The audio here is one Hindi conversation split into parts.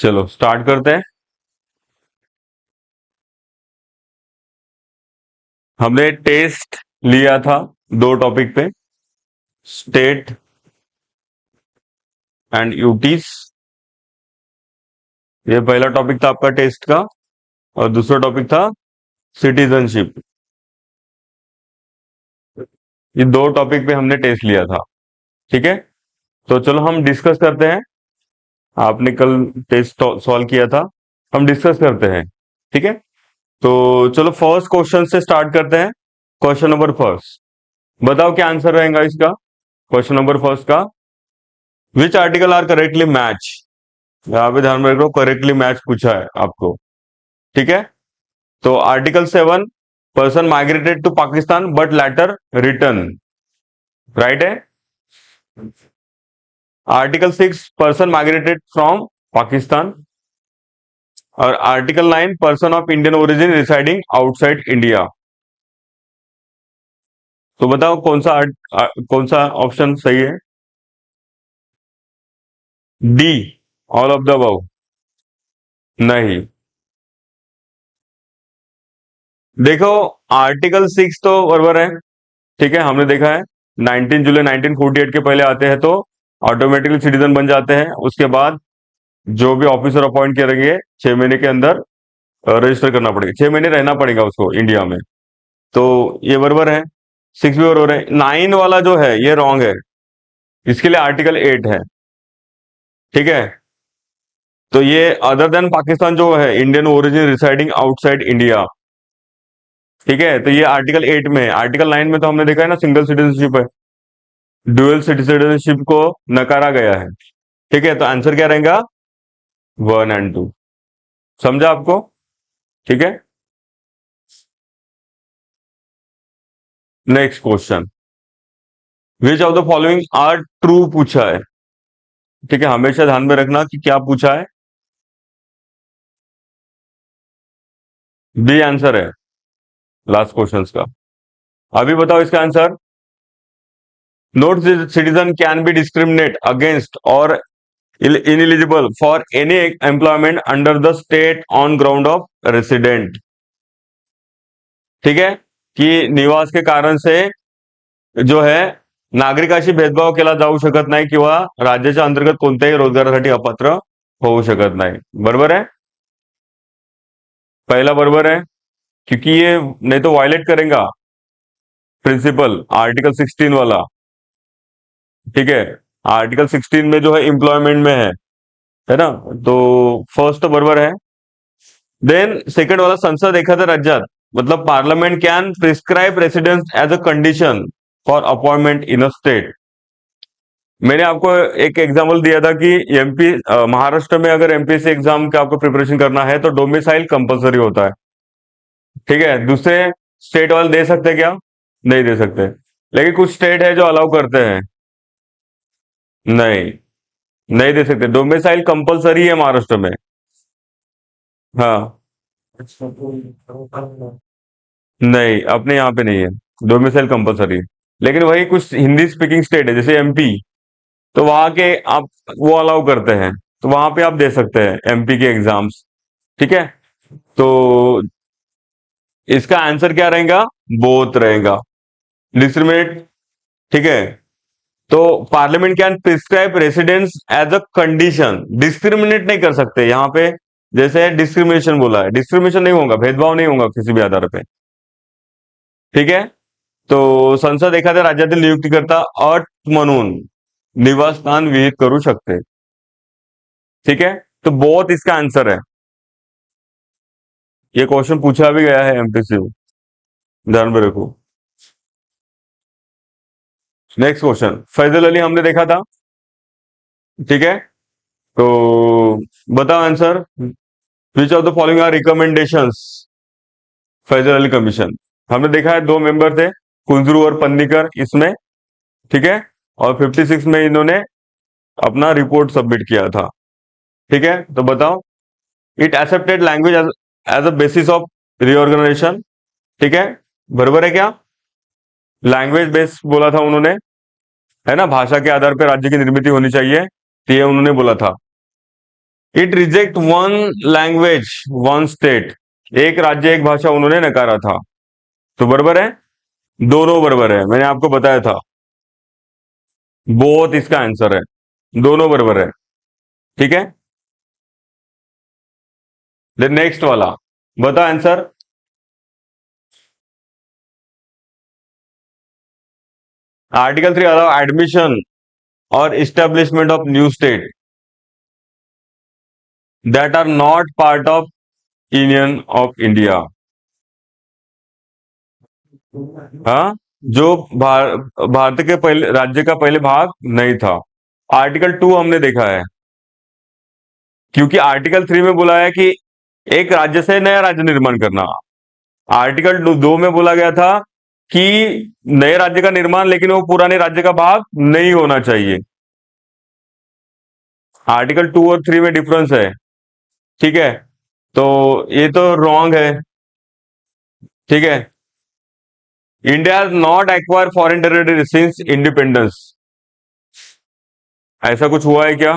चलो स्टार्ट करते हैं। हमने टेस्ट लिया था दो टॉपिक पे, स्टेट एंड यूटीज। ये पहला टॉपिक था आपका टेस्ट का, और दूसरा टॉपिक था सिटीजनशिप। ये दो टॉपिक पे हमने टेस्ट लिया था। ठीक है, तो चलो हम डिस्कस करते हैं। आपने कल टेस्ट सॉल्व किया था, हम डिस्कस करते हैं। ठीक है, तो चलो फर्स्ट क्वेश्चन से स्टार्ट करते हैं। क्वेश्चन नंबर फर्स्ट, बताओ क्या आंसर रहेगा इसका। क्वेश्चन नंबर फर्स्ट का, which article are correctly match. यहाँ पे ध्यान में रखो, करेक्टली मैच पूछा है आपको। ठीक है, तो article 7, person migrated to Pakistan but later return, right है। Article 6, person migrated from Pakistan. और article 9, person of Indian origin residing outside India. तो बताओ कौन सा ऑप्शन सही है। D, all of the above. नहीं, देखो आर्टिकल 6 तो बराबर है। ठीक है, हमने देखा है 19 जुलाई 1948 के पहले आते हैं तो ऑटोमेटिकली सिटीजन बन जाते हैं। उसके बाद जो भी ऑफिसर अपॉइंट करेंगे 6 महीने के अंदर रजिस्टर करना पड़ेगा, 6 महीने रहना पड़ेगा उसको इंडिया में। तो ये बराबर है, 6 भी बराबर है। 9 वाला जो है ये रॉन्ग है, इसके लिए आर्टिकल 8 है। ठीक है, तो ये अदर देन पाकिस्तान जो है, Indian origin residing outside India. ठीक है, तो ये आर्टिकल 8 में है। आर्टिकल 9 में तो हमने देखा है ना, सिंगल सिटीजनशिप है, ड्यूअल सिटीजनशिप को नकारा गया है। ठीक है, तो आंसर क्या रहेगा, 1 और 2। समझा आपको। ठीक है, next question, which of the following are true पूछा है। ठीक है, हमेशा ध्यान में रखना कि क्या पूछा है। बी आंसर है लास्ट क्वेश्चन का। अभी बताओ इसका answer. Not citizen can be discriminate against और ineligible for any employment under the state on ground of resident. ठीक है, कि निवास के कारण से जो है नागरिकाशी भेदभाव केला जाऊ शकत नाही किंवा राज्याच्या अंतर्गत कोणत्याही रोजगारासाठी अपात्र होऊ शकत नाही। बरोबर है, पहला बरोबर है, क्योंकि ये नहीं तो वायलेट करेगा प्रिंसिपल आर्टिकल 16 वाला। ठीक है, आर्टिकल 16 में जो है एम्प्लॉयमेंट में है ना। तो फर्स्ट तो बरोबर है। देन सेकंड वाला, संसद एखाद्या राज्यात मतलब parliament can prescribe residence as a condition for appointment in a state. मैंने आपको एक एग्जांपल दिया था कि एमपी महाराष्ट्र में अगर एमपीएससी एग्जाम का आपको प्रिपरेशन करना है तो डोमिसाइल कंपलसरी होता है। ठीक है, दूसरे स्टेट वाले दे सकते हैं क्या, नहीं दे सकते, लेकिन कुछ स्टेट है जो अलाउ करते हैं। नहीं, नहीं दे सकते, डोमिसाइल कंपलसरी है महाराष्ट्र में। हाँ, नहीं अपने यहाँ पे नहीं है, डोमिसाइल कंपलसरी। लेकिन वही कुछ हिंदी स्पीकिंग स्टेट है जैसे एमपी, तो वहां के आप वो अलाउ करते हैं, तो वहां पे आप दे सकते हैं एमपी के एग्जाम्स। ठीक है, तो इसका आंसर क्या रहेगा, बोथ रहेगा, डिस्क्रिमिनेट। ठीक है, तो parliament can prescribe residence as a condition, discriminate नहीं कर सकते यहाँ पे। जैसे डिस्क्रिमिनेशन बोला है, डिस्क्रिमिनेशन नहीं होगा, भेदभाव नहीं होगा किसी भी आधार पे। ठीक है, तो संसद एखाद्या राज्यातील नियुक्तीकरता अट म्हणून निवासस्थान विहित करू शकते। ठीक है, तो बोथ इसका आंसर है। ये क्वेश्चन पूछा भी गया है एमपीसी में, ध्यान में रखो। नेक्स्ट क्वेश्चन, फैजल अली हमने देखा था। ठीक है, तो बताओ answer, which of the following are recommendations Fazl Ali commission. हमने देखा है 2 मेंबर थे, कुंजरू और पन्नीकर इसमें। ठीक है, और 56 में इन्होंने अपना रिपोर्ट सबमिट किया था। ठीक है, तो बताओ, it accepted language as a basis of reorganisation. ठीक है, बराबर है क्या, लैंग्वेज बेस बोला था उन्होंने, है ना, भाषा के आधार पर राज्य की निर्मित होनी चाहिए, तो ये उन्होंने बोला था। It reject one language one state, एक राज्य एक भाषा उन्होंने नकारा था। तो बराबर है, दोनों बराबर है, मैंने आपको बताया था। बोथ इसका आंसर है, दोनों बराबर है। ठीक है, देन नेक्स्ट वाला बता आंसर। आर्टिकल 3 अलाउ एडमिशन और establishment of new state that are not part of union of India. हाँ, जो भारत के पहले राज्य का पहले भाग नहीं था। आर्टिकल 2 हमने देखा है, क्योंकि आर्टिकल 3 में बोला है कि एक राज्य से नया राज्य निर्माण करना। आर्टिकल 2 में बोला गया था कि नए राज्य का निर्माण, लेकिन वो पुराने राज्य का भाग नहीं होना चाहिए। आर्टिकल 2 और 3 में डिफरेंस है। ठीक है, तो ये तो रॉन्ग है। ठीक है, India has not acquire foreign territory since independence, ऐसा कुछ हुआ है क्या?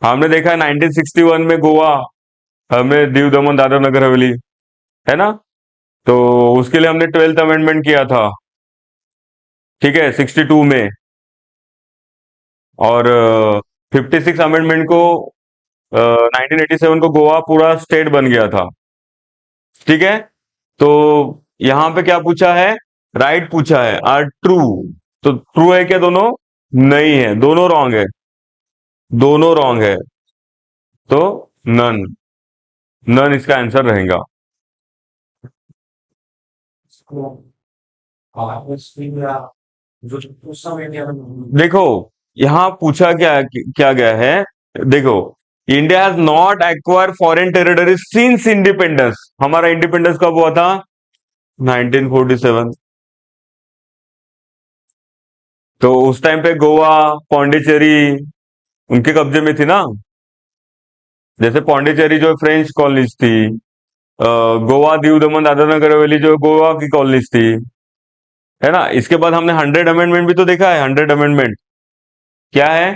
हमने देखा है 1961 में गोवा, हमने दीव दमन दादरा नगर हवेली, है ना, तो उसके लिए हमने 12th अमेंडमेंट किया था। ठीक है, 62 में, और 56 अमेंडमेंट को 1987 को गोवा पूरा स्टेट बन गया था। ठीक है, तो यहां पे क्या पूछा है? राइट पूछा है, आर ट्रू। तो ट्रू है क्या दोनों? नहीं है, दोनों रॉन्ग है, दोनों रॉन्ग है। तो नन, नन इसका आंसर रहेगा। देखो, यहां पूछा क्या क्या गया है, देखो, India has not acquire foreign territory since independence. हमारा इंडिपेंडेंस कब हुआ था? 1947। तो उस टाइम पे गोवा, पौंडीचेरी उनके कब्जे में थी ना। जैसे पौंडीचेरी जो फ्रेंच कॉलोनीज थी, गोवा दीव दमन दादरा नगर हवेली जो गोवा की कॉलोनीज थी, है ना। इसके बाद हमने 100 अमेंडमेंट भी तो देखा है। 100 अमेंडमेंट क्या है?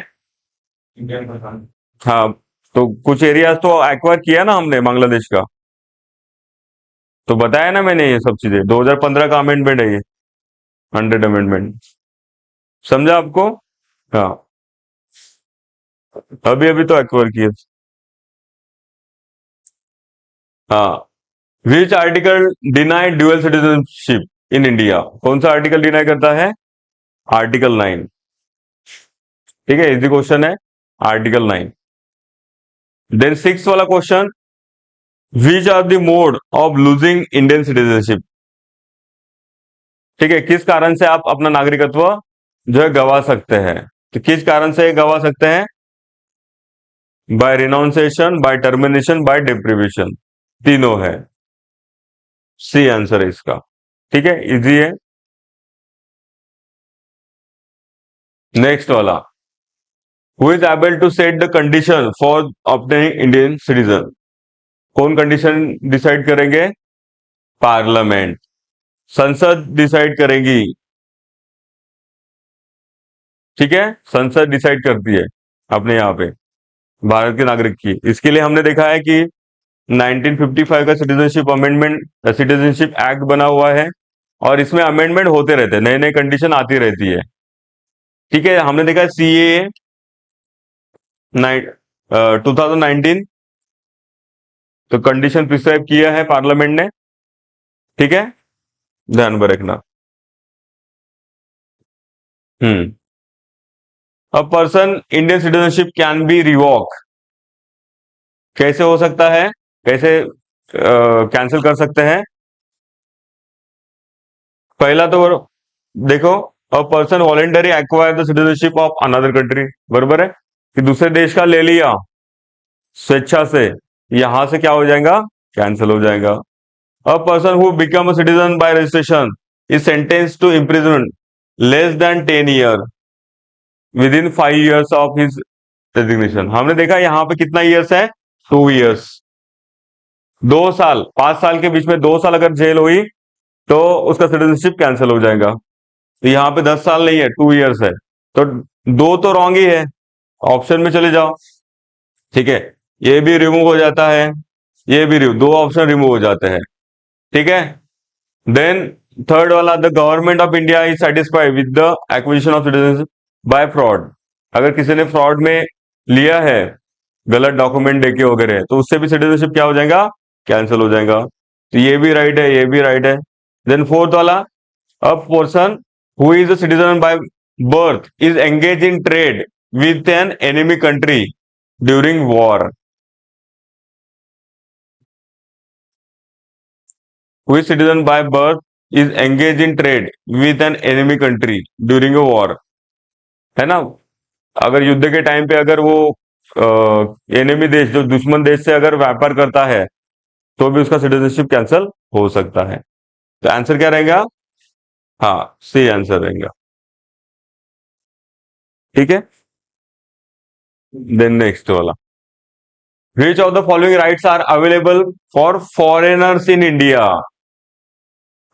हाँ, तो कुछ एरियाज तो एक्वायर किया ना हमने बांग्लादेश का। तो बताया ना मैंने ये सब चीजें, 2015 का अमेंडमेंट है ये 100 अमेंडमेंट। समझा आपको? हाँ, अभी अभी तो एक्वायर किए। हाँ, which article deny dual citizenship in India? कौन सा आर्टिकल डिनाई करता है? आर्टिकल 9। ठीक है, इजी क्वेश्चन है, आर्टिकल 9। देन सिक्स वाला question, which are the mode of losing Indian citizenship? ठीक है, किस कारण से आप अपना नागरिकत्व जो है गवा सकते हैं? तो किस कारण से गवा सकते हैं? By renunciation, by termination, by deprivation, तीनों है। सी आंसर है इसका। ठीक है, इजी है। नेक्स्ट वाला, who is able to set the condition for obtaining Indian citizen? कौन कंडीशन डिसाइड करेंगे? पार्लियामेंट, संसद डिसाइड करेगी। ठीक है, संसद डिसाइड करती है अपने यहाँ पे भारत के नागरिक की। इसके लिए हमने देखा है कि 1955 का सिटीजनशिप अमेंडमेंट, सिटीजनशिप एक्ट बना हुआ है, और इसमें अमेंडमेंट होते रहते हैं, नए नए कंडीशन आती रहती है। ठीक है, हमने देखा है सीए 2019, तो कंडीशन प्रिस्क्राइब किया है पार्लियामेंट ने। ठीक है, ध्यान में रखना। Hmm, a person Indian citizenship can be revoke, कैसे हो सकता है, कैसे कैंसिल कर सकते हैं? पहला तो देखो, a person voluntary acquire the citizenship of another country, बरोबर है कि दूसरे देश का ले लिया स्वेच्छा से, यहां से क्या हो जाएगा? कैंसिल हो जाएगा। A person who become a citizen by registration is sentence to imprisonment less than 10 year within 5 years of his resignation. हमने देखा यहां पे कितना ईयर्स है? 2 ईयर्स। 2 साल, 5 साल के बीच में 2 साल अगर जेल हुई तो उसका सिटीजनशिप कैंसिल हो जाएगा। तो यहाँ पे 10 साल नहीं है, 2 ईयर्स है। तो दो तो रॉन्ग ही है, ऑप्शन में चले जाओ। ठीक है, ये भी रिमूव हो जाता है, ये भी दो ऑप्शन रिमूव हो जाते हैं। ठीक है, देन थर्ड वाला, the government of India is satisfied with the acquisition of citizenship by fraud. अगर किसी ने फ्रॉड में लिया है, गलत डॉक्यूमेंट देके वगैरह, तो उससे भी सिटीजनशिप क्या हो जाएगा, कैंसिल हो जाएगा। तो ये भी राइट है, ये भी राइट है। देन फोर्थ वाला, अ person who is a citizen by birth is engage in trade with an enemy country during war. Who is citizen by birth is engage in trade with an enemy country during a war, है ना। अगर युद्ध के टाइम पे अगर वो एनिमी देश, जो दुश्मन देश से अगर व्यापार करता है, तो भी उसका सिटीजनशिप कैंसिल हो सकता है। तो आंसर क्या रहेगा, हाँ सी आंसर रहेगा। ठीक है, देन नेक्स्ट वाला, which of the following rights are available for foreigners in India.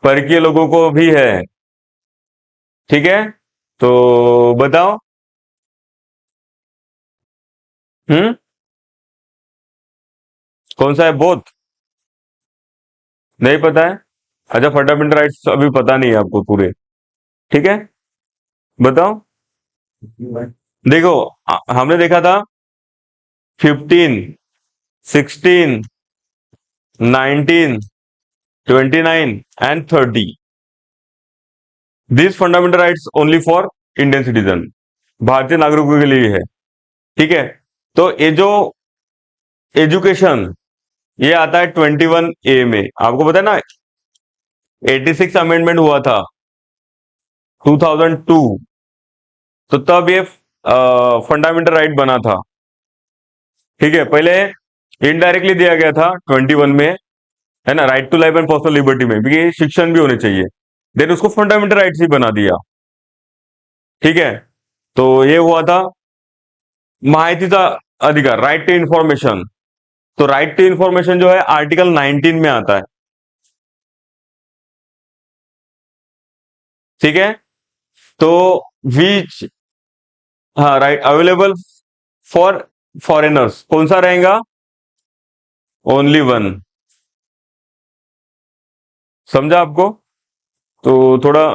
परकीय लोगों को भी है, ठीक है, तो बताओ। हम्म, कौन सा है, बोथ, नहीं पता है। अच्छा, फंडामेंटल राइट्स अभी पता नहीं है आपको पूरे, ठीक है, बताओ। देखो, हमने देखा था 15, 16, 19, 29 and 30। This fundamental rights only for Indian citizen, भारतीय नागरिकों के लिए है। ठीक है, तो ये जो एजुकेशन, ये आता है 21A में। आपको पता है ना, 86 अमेंडमेंट हुआ था 2002, तो तब ये फंडामेंटल राइट बना था। ठीक है, पहले इनडायरेक्टली दिया गया था 21 में, है ना, right to life and personal liberty में भी शिक्षण भी होने चाहिए। देन उसको फंडामेंटल राइट्स ही बना दिया। ठीक है, तो ये हुआ था माहितीचा अधिकार, राइट टू इंफॉर्मेशन। तो राइट टू इंफॉर्मेशन जो है आर्टिकल 19 में आता है। ठीक है, तो विच, हाँ राइट, अवेलेबल फॉर फॉरेनर्स कौन सा रहेगा, ओनली वन। समझा आपको, तो थोड़ा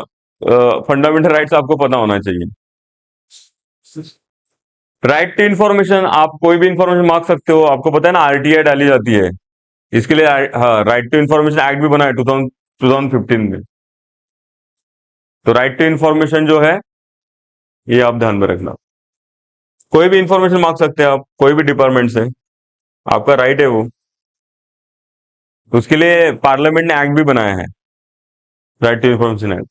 फंडामेंटल राइट्स आपको पता होना चाहिए। राइट टू इन्फॉर्मेशन, आप कोई भी इंफॉर्मेशन मांग सकते हो, आपको पता है ना, आरटीआई डाली जाती है इसके लिए। हाँ, राइट टू इन्फॉर्मेशन एक्ट भी बना है 2015 में। तो राइट टू इन्फॉर्मेशन जो है, ये आप ध्यान में रखना। कोई भी इंफॉर्मेशन मांग सकते हैं आप, कोई भी डिपार्टमेंट से, आपका राइट है वो। तो उसके लिए पार्लियामेंट ने एक्ट भी बनाया है, right to information act.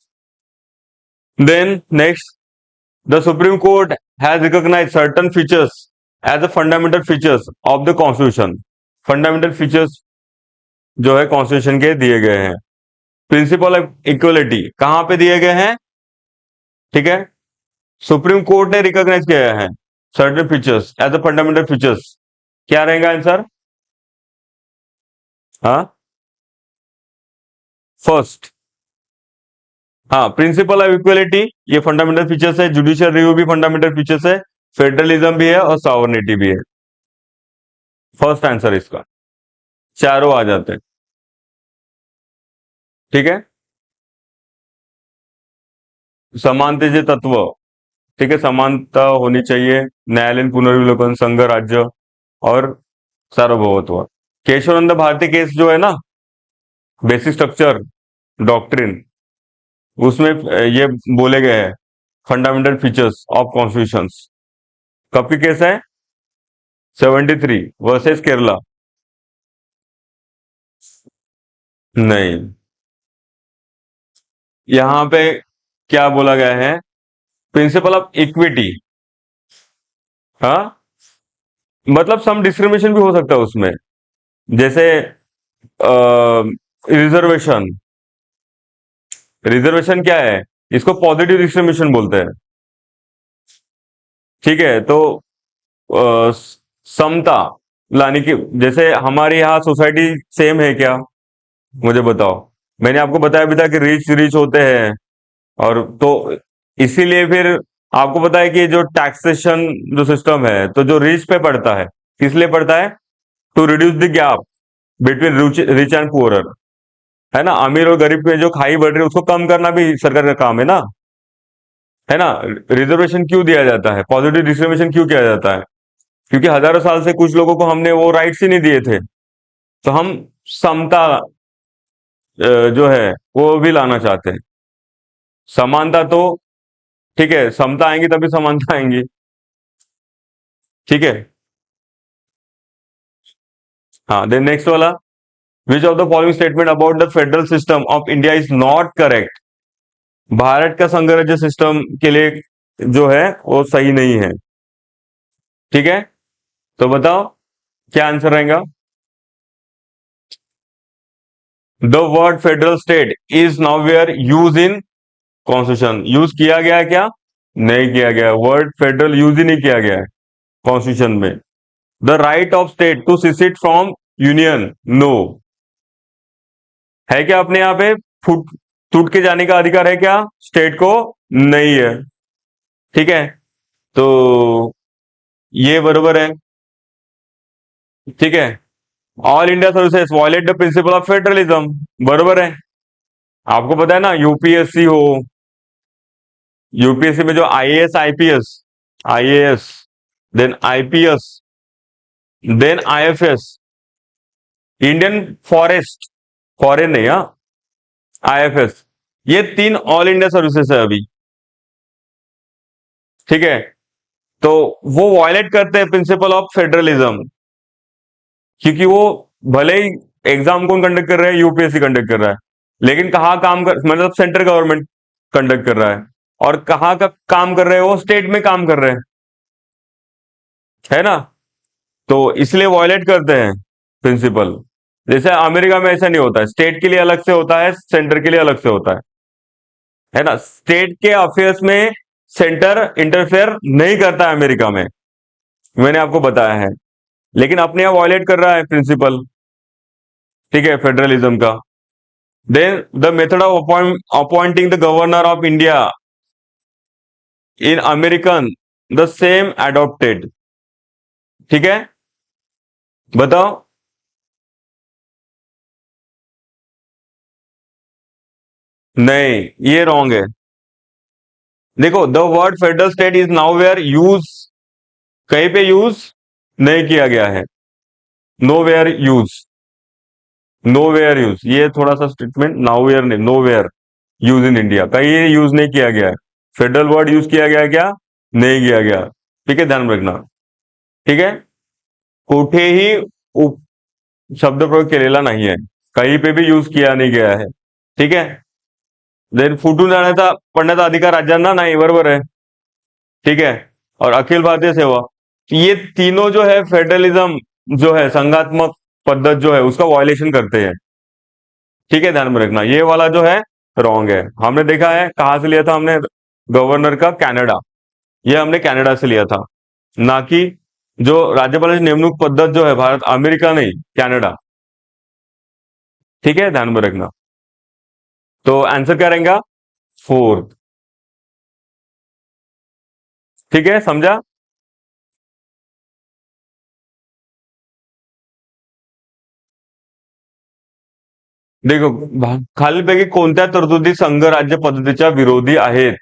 Then next, the supreme court has recognise certain features as a fundamental features of the constitution. Fundamental features जो है कॉन्स्टिट्यूशन के दिए गए हैं। प्रिंसिपल ऑफ इक्वलिटी कहां पे दिए गए हैं, ठीक है, सुप्रीम कोर्ट ने रिकॉग्नाइज किया है certain features as a fundamental features. क्या रहेगा आंसर, हाँ फर्स्ट, हाँ प्रिंसिपल ऑफ इक्वलिटी, ये फंडामेंटल फीचर्स है। जुडिशियल रिव्यू भी फंडामेंटल फीचर्स है, फेडरलिज्म भी है और सॉवरेनिटी भी है। फर्स्ट आंसर इसका, चारों आ जाते हैं। ठीक है, समानतेचे तत्व, ठीक है, समानता होनी चाहिए, न्यायालयीन पुनर्विलोकन, संघ राज्य और सार्वभौमत्व। केशवानंद भारती केस जो है ना, बेसिक स्ट्रक्चर डॉक्ट्रिन, उसमें ये बोले गए हैं फंडामेंटल फीचर्स ऑफ कॉन्स्टिट्यूशन। कब की केस है, 73 वर्सेस केरला। नहीं, यहां पे क्या बोला गया है, प्रिंसिपल ऑफ इक्विटी। हाँ, मतलब सम डिस्क्रिमिनेशन भी हो सकता है उसमें, जैसे रिजर्वेशन। रिजर्वेशन क्या है, इसको पॉजिटिव डिस्क्रिमिनेशन बोलते हैं। ठीक है, तो अ, समता लाने की, जैसे हमारे यहाँ सोसाइटी सेम है क्या, मुझे बताओ। मैंने आपको बताया भी था कि रिच रिच होते हैं, और तो इसीलिए फिर आपको पता है कि जो टैक्सेशन जो सिस्टम है, तो जो रिच पे पड़ता है, किस लिए पड़ता है? To reduce the gap between rich and poorer, है ना। अमीर और गरीब में जो खाई बढ़ रही है उसको कम करना भी सरकार का काम है ना। रिजर्वेशन क्यों दिया जाता है, पॉजिटिव डिस्क्रिमिनेशन क्यों किया जाता है? क्योंकि हजारों साल से कुछ लोगों को हमने वो राइट्स ही नहीं दिए थे, तो हम समता जो है वो भी लाना चाहते हैं। समानता तो ठीक है, समता आएंगी तभी समानता आएंगी, ठीक है। हाँ, देन नेक्स्ट वाला, which of the following statement about the federal system of India is not correct? Bharat का संघ राज्य सिस्टम के लिए जो है वो सही नहीं है, ठीक है। तो बताओ क्या आंसर रहेगा? The word federal state is now where use in constitution. Use किया गया है क्या? नहीं किया गया, वर्ड फेडरल यूज ही नहीं किया गया है कॉन्स्टिट्यूशन में। The right of state to secede from union, no. है क्या अपने यहाँ पे फुट टूट के जाने का अधिकार है क्या स्टेट को? नहीं है, ठीक है। तो ये बरोबर है, ठीक है। All India services violate the principle of federalism, बरोबर है। आपको पता है ना, यूपीएससी हो, यूपीएससी में जो IAS IPS, IAS then IPS then IFS, Indian forest, foreign नहीं, हाँ, आईएफएस, ये 3 ऑल इंडिया सर्विसेज है अभी, ठीक है। तो वो वायलेट करते हैं प्रिंसिपल ऑफ फेडरलिज्म, क्योंकि वो भले ही एग्जाम कौन कंडक्ट कर रहा है? यूपीएससी कंडक्ट कर रहा है, लेकिन कहाँ काम कर, मतलब सेंट्रल गवर्नमेंट कंडक्ट कर रहा है, और कहाँ का काम कर रहे हैं? वो स्टेट में काम कर रहे हैं, है ना। तो इसलिए वायलेट करते हैं प्रिंसिपल। जैसे अमेरिका में ऐसा नहीं होता है, स्टेट के लिए अलग से होता है, सेंटर के लिए अलग से होता है ना। स्टेट के अफेयर्स में सेंटर इंटरफेयर नहीं करता है अमेरिका में, मैंने आपको बताया है। लेकिन अपने यहाँ वायलेट कर रहा है प्रिंसिपल, ठीक है, फेडरलिज्म का। Then the method of appointing the governor of India in American the same adopted, ठीक है। बताओ। नहीं, ये रॉन्ग है। देखो, the word federal state is now where use, कहीं पे यूज नहीं किया गया है, nowhere use, nowhere use, ये थोड़ा सा स्टेटमेंट, नाउ वेयर नहीं, nowhere use in India, कहीं यूज नहीं किया गया है। फेडरल वर्ड यूज किया गया है क्या? नहीं किया गया, ठीक है, ध्यान रखना, ठीक है। कुठेही शब्द प्रयोग केलेला नाही है, कहीं पे भी यूज किया नहीं गया है, ठीक है। देन फुटून जाण्याचा पडण्याचा अधिकार राज्यांना नाही, बरोबर है, ठीक है। और अखिल भारतीय सेवा, ये तीनों जो है फेडरलिज्म जो है, संघात्मक पद्धत जो है उसका वायलेशन करते हैं, ठीक है, ध्यान में रखना। ये वाला जो है रॉन्ग है। हमने देखा है कहां से लिया था हमने गवर्नर का, कनाडा, ये हमने कनाडा से लिया था, ना कि जो राज्यपालाची नेमणूक पद्धत जो है भारत, अमेरिका नहीं, कनाडा, ठीक है, ध्यान में रखना। तो आंसर क्या रहेगा? 4th, ठीक है, समझा। देखो, खालीलपैकी कोणत्या तरतुदी संघ राज्य पद्धतीच्या विरोधी आहेत?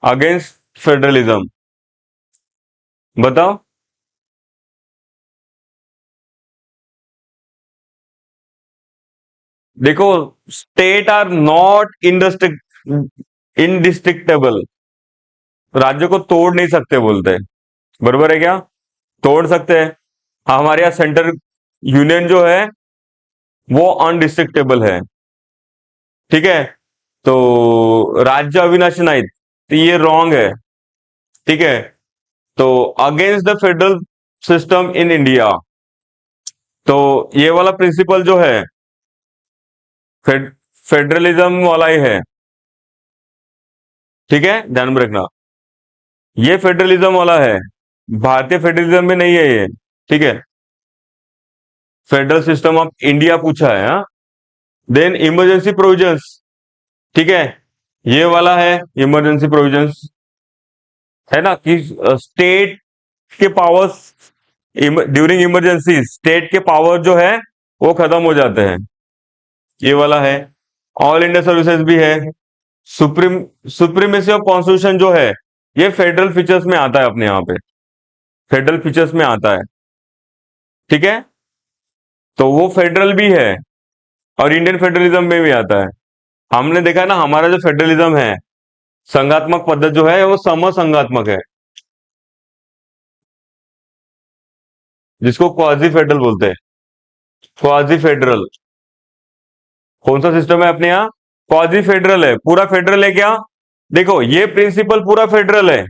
अगेंस्ट फेडरलिज्म, बताओ। देखो, स्टेट आर नॉट इनडिस्ट्रिक्टेबल, राज्य को तोड़ नहीं सकते बोलते हैं, बरोबर है क्या? तोड़ सकते हैं। हमारे यहाँ सेंटर यूनियन जो है वो अनडिस्ट्रिक्टेबल है, ठीक है। तो राज्य अविनाशी नहीं, तो ये रॉन्ग है, ठीक है। तो against the federal system in India, तो ये वाला प्रिंसिपल जो है फेडरलिज्म वाला ही है, ठीक है, ध्यान में रखना। ये फेडरलिज्म वाला है, भारतीय फेडरलिज्म में नहीं है ये, ठीक है। फेडरल सिस्टम ऑफ इंडिया पूछा है, हाँ। देन इमरजेंसी प्रोविजंस, ठीक है, ये वाला है इमरजेंसी प्रोविजंस, है ना, कि स्टेट के पावर्स ड्यूरिंग इमरजेंसी स्टेट के पावर जो है वो खत्म हो जाते हैं, ये वाला है। ऑल इंडिया सर्विसेज भी है। सुप्रीमेसी ऑफ कॉन्स्टिट्यूशन जो है ये फेडरल फीचर्स में आता है, अपने यहाँ पे फेडरल फीचर्स में आता है, ठीक है। तो वो फेडरल भी है और इंडियन फेडरलिज्म में भी आता है। हमने देखा ना, हमारा जो फेडरलिज्म है, संघात्मक पद्धति जो है वो समसंघात्मक है, जिसको क्वाजी फेडरल बोलते हैं। क्वाजी फेडरल कौन सा सिस्टम है अपने यहाँ? क्वाजी फेडरल है। पूरा फेडरल है क्या? देखो ये प्रिंसिपल पूरा फेडरल है,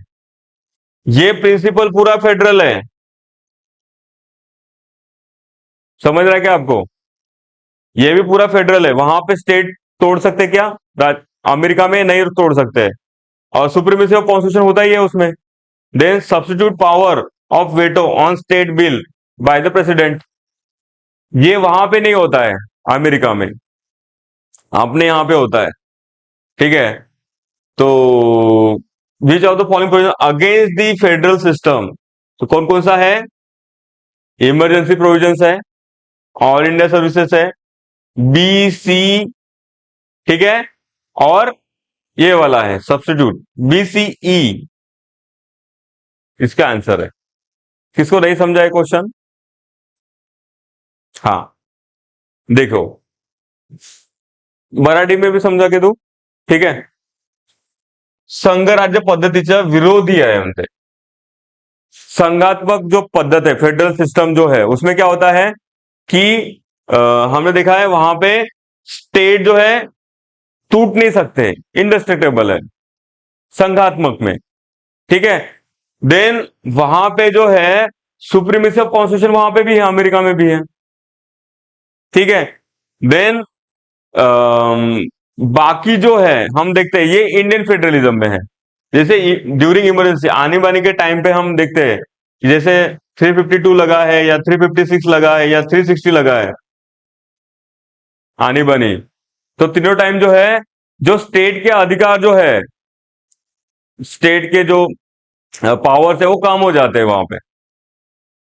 ये प्रिंसिपल पूरा फेडरल है, समझ रहा है क्या आपको? ये भी पूरा फेडरल है। वहां पे स्टेट तोड़ सकते क्या? अमेरिका में नहीं तोड़ सकते, और सुप्रीमेसी ऑफ कॉन्स्टिट्यूशन होता ही है उसमें। Then substitute power of veto on state bill by the president, ये वहां पे नहीं होता है अमेरिका में, अपने यहां पे होता है, ठीक है। तो विच of the following provision against the federal system, तो कौन कौन सा है? इमरजेंसी प्रोविजंस है, ऑल इंडिया सर्विसेज है, बी सी, ठीक है, और ये वाला है सब्स्टिट्यूट बीसीई, इसका आंसर है। किसको नहीं समझा है क्वेश्चन? हाँ देखो, मराठी में भी समजा के तू, ठीक है। संघ राज्य पद्धतीचा विरोधी आहे म्हणते। संघात्मक जो पद्धत है, फेडरल सिस्टम जो है, उसमें क्या होता है कि हमने देखा है वहां पे स्टेट जो है टूट नहीं सकते, इंडेस्ट्रक्टेबल है संघात्मक में, ठीक है। देन वहां पे जो है सुप्रीमेसी ऑफ कॉन्स्टिट्यूशन वहां पे भी है, अमेरिका में भी है, ठीक है। देन बाकी जो है हम देखते हैं ये इंडियन फेडरलिज्म में है। जैसे ड्यूरिंग इमरजेंसी आने बानी के टाइम पे हम देखते हैं कि जैसे 352 लगा है या 356 लगा है या 360 लगा है आनी बानी, तो तीनों टाइम जो है जो स्टेट के अधिकार जो है, स्टेट के जो पावर्स है वो काम हो जाते हैं वहां पे।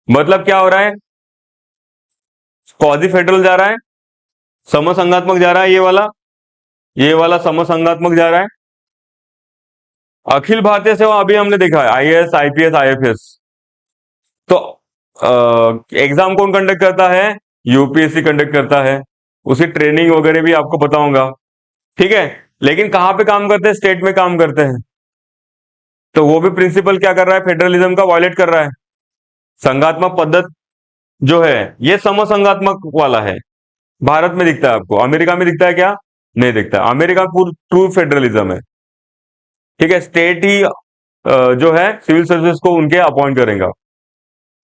मतलब क्या हो रहा है? क्वाजी फेडरल जा रहा है, समसंघात्मक जा रहा है, ये वाला समसंघात्मक जा रहा है। अखिल भारतीय सेवा अभी हमने देखा है, आईएएस आईपीएस आईएफएस, तो एग्जाम कौन कंडक्ट करता है? यूपीएससी कंडक्ट करता है, उसकी ट्रेनिंग वगैरह भी आपको पता होगा, ठीक है। लेकिन कहां पे काम करते हैं? स्टेट में काम करते हैं। तो वो भी प्रिंसिपल क्या कर रहा है? फेडरलिज्म का वायलेट कर रहा है। संघात्मक पद्धत जो है ये समसंघात्मक वाला है, भारत में दिखता है आपको, अमेरिका में दिखता है क्या? नहीं दिखता। अमेरिका पूर्ण ट्रू फेडरलिज्म है, ठीक है। स्टेट ही जो है सिविल सर्विस को उनके अपॉइंट करेगा,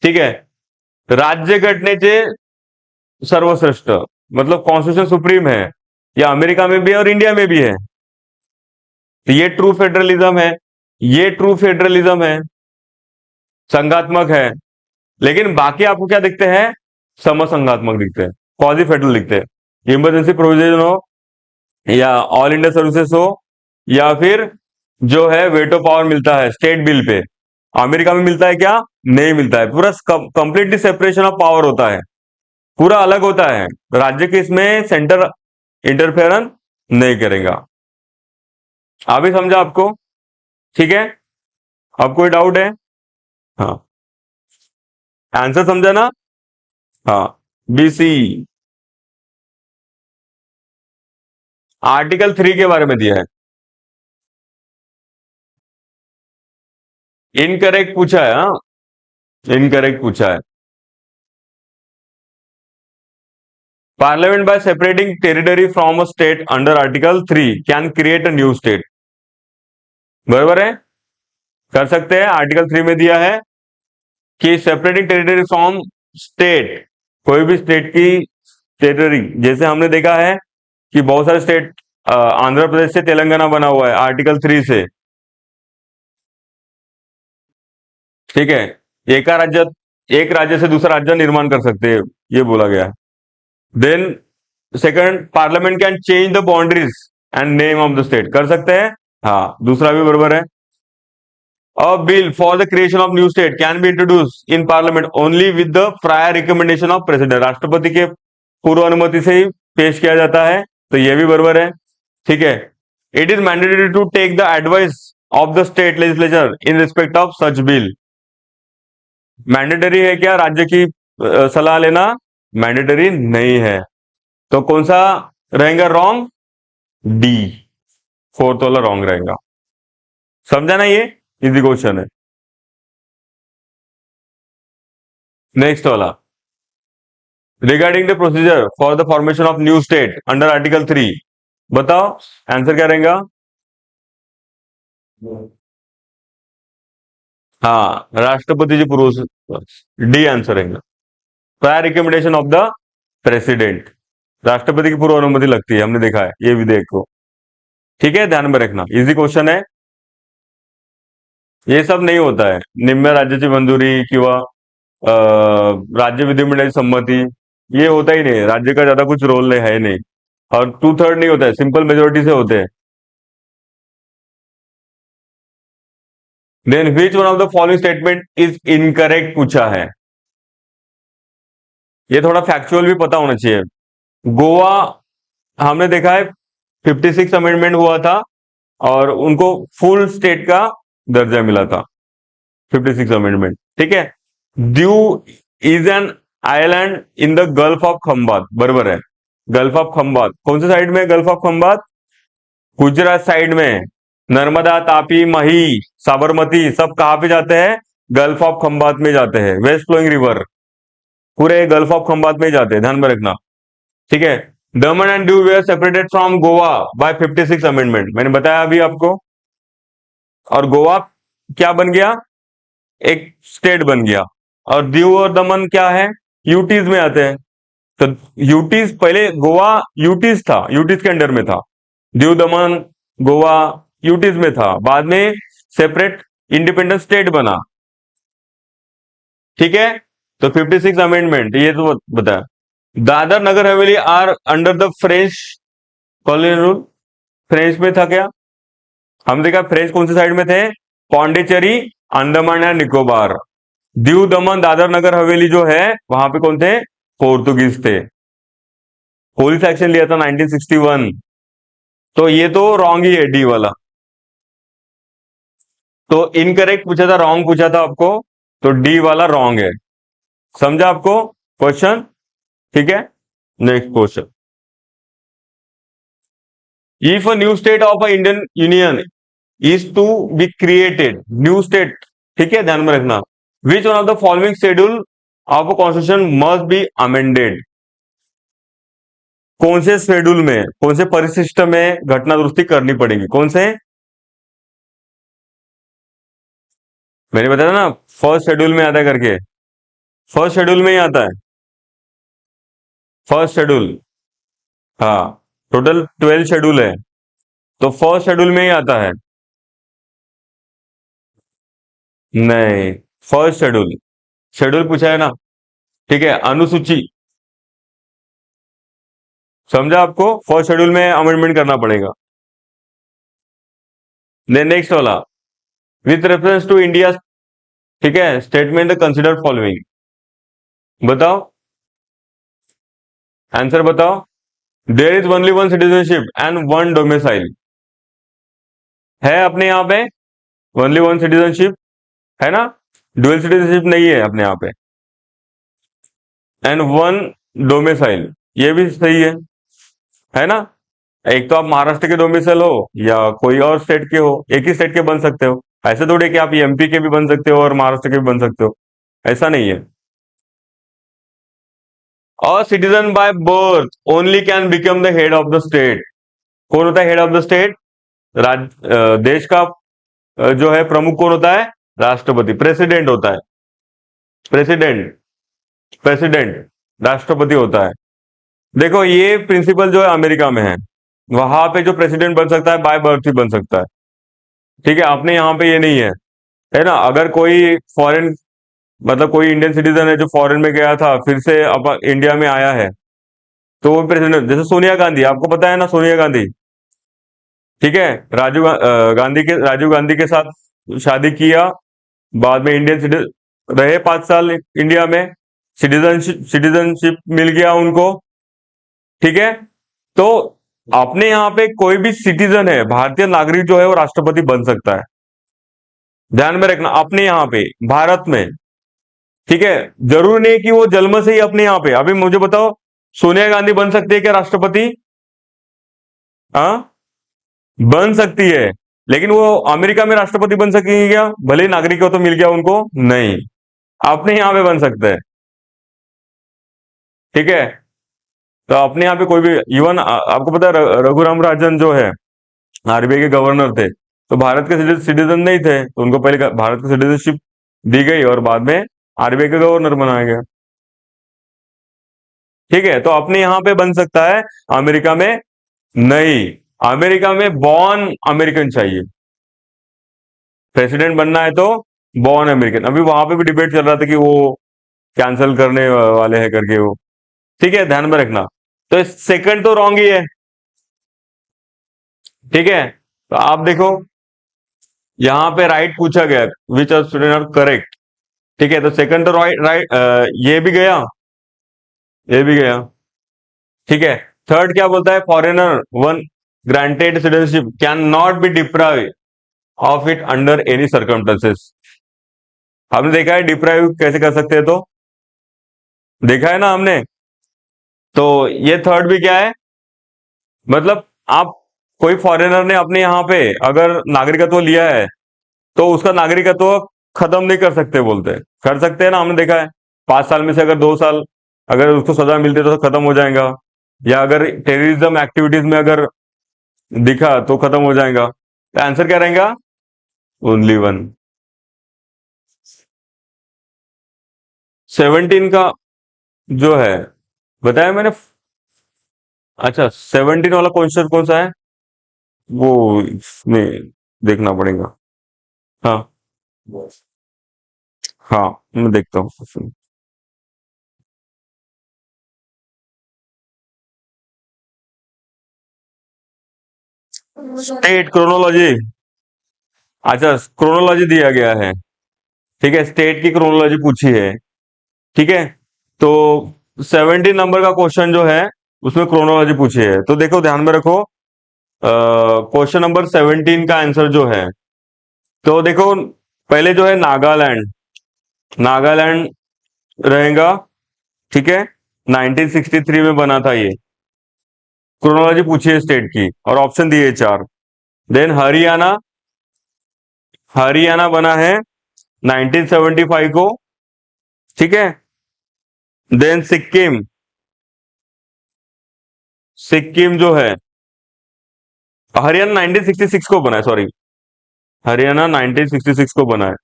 ठीक है। राज्य घटनेचे सर्वश्रेष्ठ, मतलब कॉन्स्टिट्यूशन सुप्रीम है, या अमेरिका में भी है और इंडिया में भी है, तो ये ट्रू फेडरलिज्म है, ये ट्रू फेडरलिज्म है, संघात्मक है। लेकिन बाकी आपको क्या दिखते हैं? समसंघात्मक दिखते हैं, क्वाजी फेडरल दिखते हैं। इमरजेंसी प्रोविजन हो या ऑल इंडिया सर्विसेज हो या फिर जो है वेटो पावर मिलता है स्टेट बिल पे, अमेरिका में मिलता है क्या? नहीं मिलता है। पूरा कंप्लीटली सेपरेशन ऑफ पावर होता है, पूरा अलग होता है। राज्य के इसमें सेंटर इंटरफेरेंस नहीं करेगा। अभी समझा आपको? ठीक है। अब कोई डाउट है? हाँ, आंसर समझा ना? हाँ, बीसी। आर्टिकल 3 के बारे में दिया है, इनकरेक्ट पूछा है। हाँ, इनकरेक्ट पूछा है। Parliament bye separating territory from a state under article 3 can create a new state, बराबर है, कर सकते हैं। आर्टिकल 3 में दिया है कि सेपरेटिंग टेरिटरी फ्रॉम स्टेट, कोई भी स्टेट की टेरिटरी, जैसे हमने देखा है कि बहुत सारे स्टेट आंध्र प्रदेश से तेलंगाना बना हुआ है आर्टिकल 3 से, ठीक है। एक राज्य से दूसरा राज्य निर्माण कर सकते हैं, ये बोला गया है। Then second, parliament can change the boundaries and name of the state, कर सकते हैं। हाँ, दूसरा भी बराबर है। A bill for the creation of new state can be introduced in parliament only with the prior recommendation of president. राष्ट्रपति के पूर्व अनुमति से ही पेश किया जाता है, तो ये भी बराबर है। ठीक है। It is mandatory to take the advice of the state legislature in respect of such bill. Mandatory है क्या राज्य की सलाह लेना? मैंडेटरी नहीं है। तो कौन सा रहेगा रॉन्ग? डी, फोर्थ वाला रॉन्ग रहेगा। समझा ना? ये इजी क्वेश्चन है। नेक्स्ट वाला, regarding the procedure for the formation of new state under article 3, बताओ आंसर क्या रहेगा? हाँ, राष्ट्रपति जी पूर्व, डी आंसर रहेगा। Prior recommendation of the president, राष्ट्रपति की पूर्व अनुमति लगती है, हमने देखा है ये विधेयक को। ठीक है, ध्यान में रखना, इजी क्वेश्चन है। ये सब नहीं होता है, निम्न राज्याची मंजुरी किंवा राज्य विधिमंडळाची संमती, ये होता ही नहीं, राज्य का ज्यादा कुछ रोल है नहीं, और 2/3 नहीं होता है, सिंपल मेजोरिटी से होते हैं। Then which one of the following statement is incorrect पूछा है। ये थोड़ा फैक्चुअल भी पता होना चाहिए। गोवा, हमने देखा है 56 अमेंडमेंट हुआ था और उनको फुल स्टेट का दर्जा मिला था, 56 अमेंडमेंट। ठीक है। Diu is an island in the gulf of Khambhat, बराबर है। गल्फ ऑफ खंबात कौन से साइड में? Gulf of Khambhat Gujarat side में। नर्मदा, तापी, मही, साबरमती सब कहां पे जाते हैं? गल्फ ऑफ खंबात में जाते हैं। वेस्ट फ्लोइंग रिवर पूरे गल्फ ऑफ खंबात में जाते हैं, ध्यान में रखना। ठीक है। Daman and Diu were separated from Goa by 56 amendment, मैंने बताया अभी आपको। और गोवा क्या बन गया? एक स्टेट बन गया। और दीव और दमन क्या है? यूटीज में आते हैं। तो यूटीज, पहले गोवा यूटीज था, यूटीज के अंडर में था। दीव दमन गोवा यूटीज में था, बाद में सेपरेट इंडिपेंडेंट स्टेट बना। ठीक है। तो 56 अमेंडमेंट ये तो बताया। Dadra Nagar Haveli are under the French colonial rule, French में था क्या? हम देखा फ्रेंच कौन से साइड में थे? पौंडीचेरी, अंडमान एंड निकोबार। दीव दमन दादर नगर हवेली जो है वहां पे कौन थे? पोर्तुगीज थे। पुलिस एक्शन लिया था 1961। तो ये तो रॉन्ग ही है, डी वाला। तो इनकरेक्ट पूछा था, रॉन्ग पूछा था आपको, तो डी वाला रॉन्ग है। समझा आपको क्वेश्चन? ठीक है। Next question, if a new state of a Indian union is to be created, new state, ठीक है, ध्यान में रखना, which one of the following schedule of a constitution must be amended. कौन से शेड्यूल में, कौन से परिशिष्ट में घटना दुरुस्ती करनी पड़ेगी? कौन से? मैंने बताया ना, फर्स्ट शेड्यूल में आता है करके, फर्स्ट शेड्यूल में ही आता है, फर्स्ट शेड्यूल। हाँ, टोटल 12 शेड्यूल है, तो फर्स्ट शेड्यूल में ही आता है। नहीं, फर्स्ट शेड्यूल, शेड्यूल पूछा है ना। ठीक है, अनुसूची, समझा आपको? फर्स्ट शेड्यूल में अमेंडमेंट करना पड़ेगा। नेक्स्ट वाला, विथ रेफरेंस टू इंडिया, ठीक है, स्टेटमेंट कंसिडर फॉलोइंग, बताओ आंसर बताओ। There is only one citizenship and one domicile, है अपने यहाँ पे ओनली वन सिटीजनशिप, है ना? डुअल सिटीजनशिप नहीं है अपने यहाँ पे। एंड वन डोमिसाइल, ये भी सही है ना? एक तो आप महाराष्ट्र के डोमिसाइल हो या कोई और स्टेट के हो, एक ही स्टेट के बन सकते हो। ऐसे थोड़े कि आप एमपी के भी बन सकते हो और महाराष्ट्र के भी बन सकते हो, ऐसा नहीं है। अ citizen by birth only can become the head of the state, कौन होता है हेड ऑफ द स्टेट? देश का जो है प्रमुख कौन होता है? राष्ट्रपति, प्रेसिडेंट होता है, प्रेसिडेंट, प्रेसिडेंट राष्ट्रपति होता है। देखो ये प्रिंसिपल जो है अमेरिका में है, वहां पे जो प्रेसिडेंट बन सकता है बाय बर्थ ही बन सकता है। ठीक है, अपने यहाँ पे ये नहीं है ना? अगर कोई फॉरेन, मतलब कोई इंडियन सिटीजन है जो फॉरेन में गया था फिर से अब इंडिया में आया है, तो वो प्रेसिडेंट, जैसे सोनिया गांधी, आपको पता है ना सोनिया गांधी, ठीक है, राजीव गांधी के साथ शादी किया, बाद में इंडियन सिटीजन रहे 5 साल इंडिया में, सिटीजनशिप मिल गया उनको। ठीक है, तो अपने यहाँ पे कोई भी सिटीजन है, भारतीय नागरिक जो है वो राष्ट्रपति बन सकता है। ध्यान में रखना, अपने यहाँ पे भारत में। ठीक है, जरूरी नहीं कि वो जन्म से ही अपने यहाँ पे। अभी मुझे बताओ, सोनिया गांधी बन सकती है क्या राष्ट्रपति? हाँ, बन सकती है, लेकिन वो अमेरिका में राष्ट्रपति बन सकेंगे क्या? भले ही नागरिक हो तो मिल गया उनको? नहीं, अपने यहाँ पे बन सकते हैं। ठीक है, तो अपने यहाँ पे कोई भी, इवन आपको पता है रघुराम राजन जो है आरबीआई के गवर्नर थे, तो भारत के सिटीजन नहीं थे, तो उनको पहले भारत की सिटीजनशिप दी गई और बाद में आरबीआई का गवर्नर बनाया गया। ठीक है, तो अपने यहाँ पे बन सकता है, अमेरिका में नहीं। अमेरिका में बॉर्न अमेरिकन चाहिए, प्रेसिडेंट बनना है तो बॉर्न अमेरिकन। अभी वहां पे भी डिबेट चल रहा था कि वो कैंसिल करने वाले हैं करके वो। ठीक है, ध्यान में रखना। तो सेकंड तो रॉन्ग ही है। ठीक है, तो आप देखो यहां पे राइट पूछा गया, which of student are correct. ठीक है, तो सेकंड तो राइट राइट, ये भी गया, ये भी गया। ठीक है, थर्ड क्या बोलता है? Foreigner one granted citizenship can not be deprive of it under any circumstances. आपने देखा है डिप्राइव कैसे कर सकते हैं? तो देखा है ना हमने। तो ये थर्ड भी क्या है, मतलब आप, कोई फॉरेनर ने अपने यहाँ पे अगर नागरिकत्व लिया है तो उसका नागरिकत्व खत्म नहीं कर सकते, बोलते हैं। कर सकते हैं ना, हमने देखा है। 5 साल में से अगर 2 साल अगर उसको सजा मिलती है तो खत्म हो जाएगा, या अगर टेररिज्म एक्टिविटीज में अगर दिखा तो खत्म हो जाएगा। तो आंसर क्या रहेगा? Only one. 17 का जो है बताया मैंने। अच्छा, 17 वाला क्वेश्चन कौन सा है? वो इसमें देखना पड़ेगा। हाँ, हाँ, मैं देखता हूँ। State chronology. अच्छा, क्रोनोलॉजी दिया गया है। ठीक है, स्टेट की क्रोनोलॉजी पूछी है। ठीक है, तो 17 नंबर का क्वेश्चन जो है उसमें क्रोनोलॉजी पूछी है। तो देखो, ध्यान में रखो, क्वेश्चन नंबर 17 का आंसर जो है, तो देखो पहले जो है नागालैंड, नागालैंड रहेगा। ठीक है, 1963 में बना था ये। क्रोनोलॉजी पूछी है स्टेट की और ऑप्शन दिए 4। देन हरियाणा, हरियाणा बना है 1975 को। ठीक है, देन सिक्किम, सिक्किम जो है, हरियाणा 1966 को बना है, सॉरी, हरियाणा 1966 को बना है,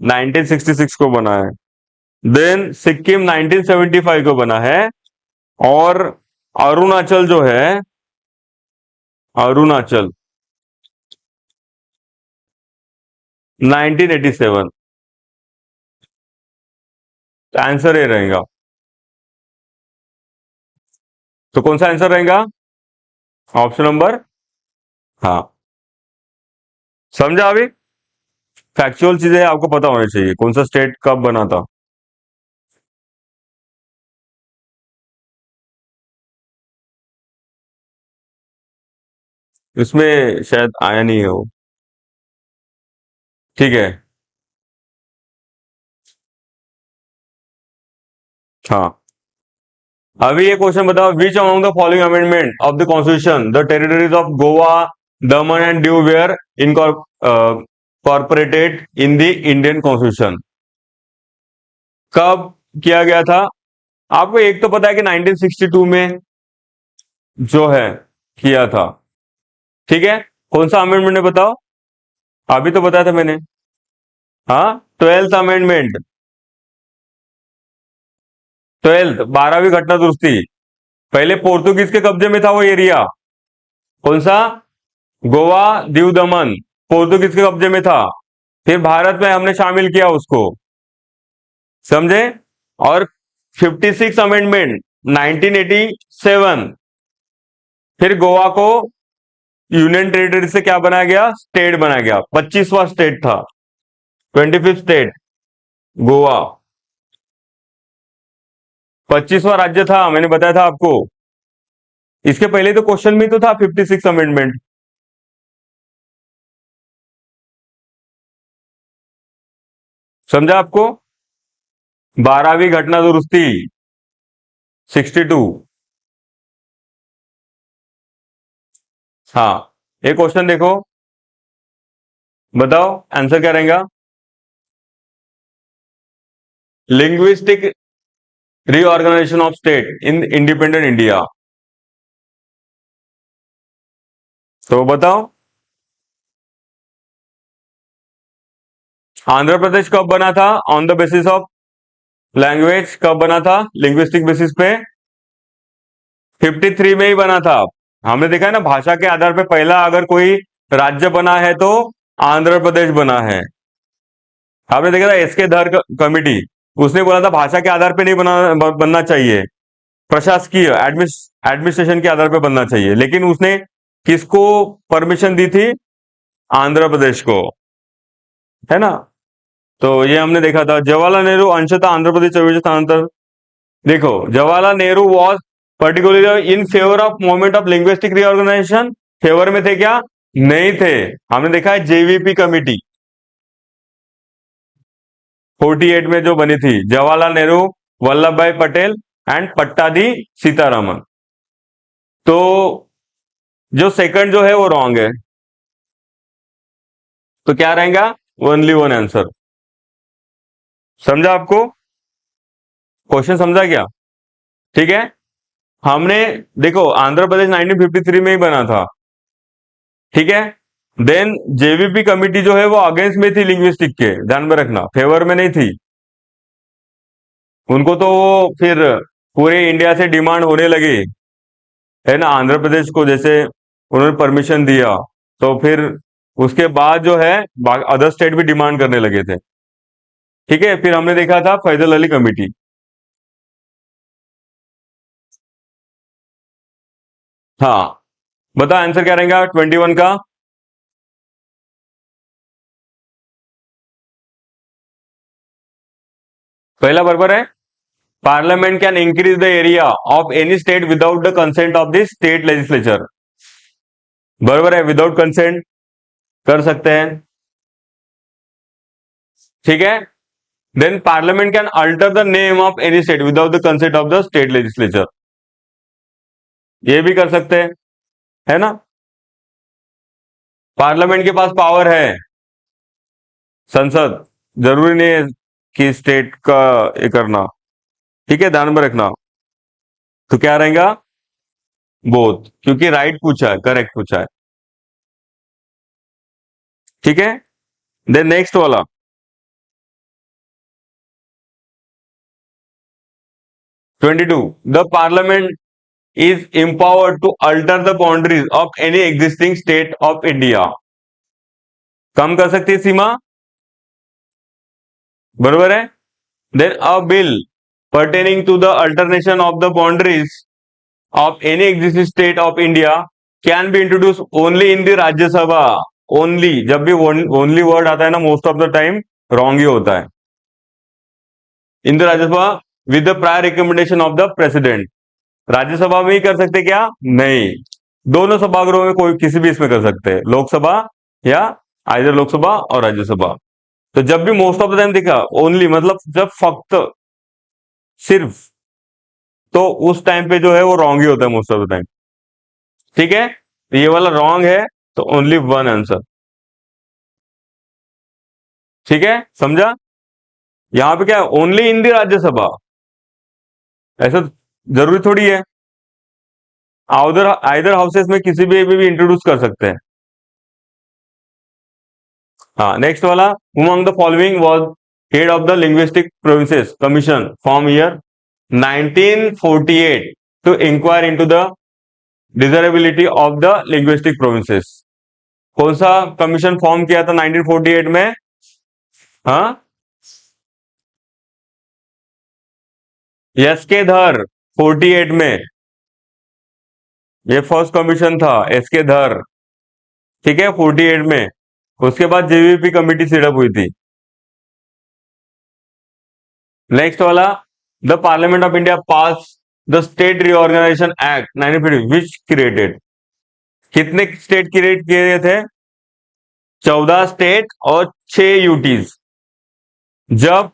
1966 को बना है। देन सिक्किम 1975 को बना है। और अरुणाचल जो है, अरुणाचल 1987। तो आंसर ये रहेगा। तो कौन सा आंसर रहेगा? ऑप्शन नंबर, हाँ। समझा अभी? फैक्चुअल चीजें आपको पता होनी चाहिए, कौन सा स्टेट कब बना था। इसमें शायद आया नहीं है वो। ठीक है, हाँ। अभी ये क्वेश्चन बताओ, which among the following amendment of the constitution the territories of Goa, Daman and Diu were incorporated in the Indian constitution? कब किया गया था? आपको एक तो पता है कि 1962 में जो है किया था। ठीक है, कौन सा अमेंडमेंट है बताओ? अभी तो बताया था मैंने। हाँ, 12th अमेंडमेंट, 12th 12वीं घटना दुरुस्ती। पहले पोर्तुगीज के कब्जे में था वो एरिया। कौन सा? गोवा, दीव दमन पोर्तुगीज के कब्जे में था। फिर भारत में हमने शामिल किया उसको, समझे? और 56 अमेंडमेंट 1987, फिर गोवा को यूनियन टेरिटरी से क्या बनाया गया, स्टेट बनाया गया। 25वां स्टेट था, 25th स्टेट गोवा। 25वां राज्य था, मैंने बताया था आपको। इसके पहले तो क्वेश्चन में तो था 56 अमेंडमेंट। समझा आपको? 12वीं घटना दुरुस्ती 62। हाँ, एक क्वेश्चन देखो, बताओ आंसर क्या रहेगा। Linguistic reorganisation of state in independent India. तो बताओ, आंध्र प्रदेश कब बना था on the basis of language? कब बना था लिंग्विस्टिक बेसिस पे? 53 में ही बना था। हमने देखा है ना, भाषा के आधार पे पहला अगर कोई राज्य बना है तो आंध्र प्रदेश बना है। आपने देखा था एसके धर कमिटी, उसने बोला था भाषा के आधार पे नहीं बनना चाहिए, प्रशासकीय एडमिनिस्ट्रेशन के आधार पे बनना चाहिए, लेकिन उसने किसको परमिशन दी थी? आंध्र प्रदेश को, है ना। तो ये हमने देखा था। जवाहरलाल नेहरू अंशतः आंध्र प्रदेश चळवळीचे स्थानांतर। देखो, Jawaharlal Nehru was particularly in favour of movement of linguistic reorganisation. Favour में थे क्या? नहीं थे। हमने देखा है जेवीपी कमिटी 48 में जो बनी थी, जवाहरलाल नेहरू, वल्लभ भाई पटेल एंड पट्टाभी सीतारामन। तो जो सेकंड जो है वो रॉन्ग है, तो क्या रहेगा? Only one answer. समझा आपको? क्वेश्चन समझा क्या? ठीक है। हमने देखो आंध्र प्रदेश 1953 में ही बना था, ठीक है। देन जेवीपी कमिटी जो है वो अगेंस्ट में थी लिंग्विस्टिक के, ध्यान में रखना, फेवर में नहीं थी। उनको तो फिर पूरे इंडिया से डिमांड होने लगी, है ना, आंध्र प्रदेश को जैसे उन्होंने परमिशन दिया, तो फिर उसके बाद जो है अदर स्टेट भी डिमांड करने लगे थे। ठीक है, फिर हमने देखा था फैजल अली कमेटी। हाँ, बताओ आंसर क्या रहेगा 21 का? पहला बराबर है। Parliament can increase the area of any state without the consent of the state legislature. बराबर है, विदाउट कंसेंट कर सकते हैं, ठीक है। Then parliament can alter the name of any state without the consent of the state legislature, ये भी कर सकते हैं, है ना। पार्लियामेंट के पास पावर है, संसद, जरूरी नहीं है कि स्टेट का ये करना, ठीक है, ध्यान में रखना। तो क्या रहेगा? बोथ, क्योंकि राइट पूछा है, करेक्ट पूछा है, ठीक है। देन नेक्स्ट वाला, 22, the parliament is empowered to alter the boundaries of any existing state of India। कम कर सकती है सीमा, बरोबर है। Then a bill pertaining to the alternation of the boundaries of any existing state of India can be introduced only in the राज्य सभा। ओनली, जब भी ओनली वर्ड आता है ना, most of the time wrong ही होता है। In the Rajya Sabha with the prior recommendation of the president. Rajya Sabha में ही कर सकते क्या? नहीं, दोनों सभागृहों में कोई किसी भी इसमें कर सकते हैं, लोकसभा या आइदर लोकसभा और राज्यसभा। तो जब भी मोस्ट ऑफ द टाइम देखा ओनली, मतलब जब फक्त, सिर्फ, तो उस टाइम पे जो है वो रॉन्ग ही होता है मोस्ट ऑफ द टाइम, ठीक है। तो ये वाला रॉन्ग है, तो ओनली वन आंसर, ठीक है, समझा। यहां पे क्या है, ओनली इन दी राज्यसभा, ऐसा जरूरी थोड़ी है, आउदर आइदर हाउसेस में किसी भी इंट्रोड्यूस कर सकते हैं। हाँ, नेक्स्ट वाला, among the following was head of the linguistic provinces commission from year 1948 to inquire into the desirability of the linguistic provinces. कौन सा कमीशन फॉर्म किया था 1948 में? हाँ, एस के धर 48 में, ये फर्स्ट कमीशन था एस के धर। ठीक है, 48 में। उसके बाद जेवीपी कमेटी सेटअप हुई थी। नेक्स्ट वाला, the parliament of India pass the state reorganisation act 1950 which created. कितने स्टेट क्रिएट किए थे? 14 स्टेट और 6 यूटीज। जब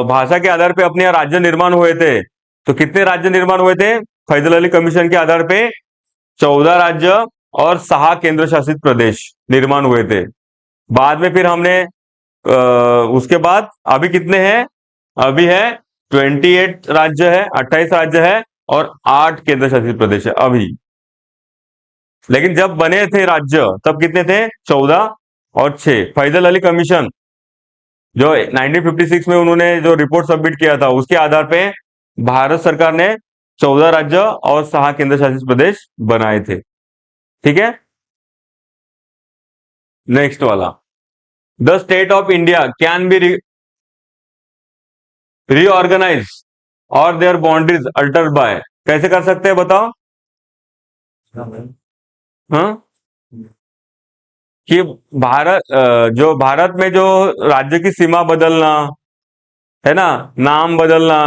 भाषा के आधार पे अपने यहाँ राज्य निर्माण हुए थे, तो कितने राज्य निर्माण हुए थे? फैजल अली कमीशन के आधार पे 14 राज्य और 6 केंद्र शासित प्रदेश निर्माण हुए थे। बाद में फिर हमने उसके बाद अभी कितने हैं? अभी है 28 राज्य है, 28 राज्य है और 8 केंद्र शासित प्रदेश है अभी। लेकिन जब बने थे राज्य तब कितने थे? 14 और 6। फैजल अली कमीशन जो 1956 में उन्होंने जो रिपोर्ट सबमिट किया था, उसके आधार पे भारत सरकार ने 14 राज्य और 6 केंद्र शासित प्रदेश बनाए थे। ठीक है, नेक्स्ट वाला, the state of India can be reorganise और देयर बाउंड्रीज अल्टर बाय। कैसे कर सकते हैं बताओ? हाँ, कि जो भारत में जो राज्य की सीमा बदलना है ना, नाम बदलना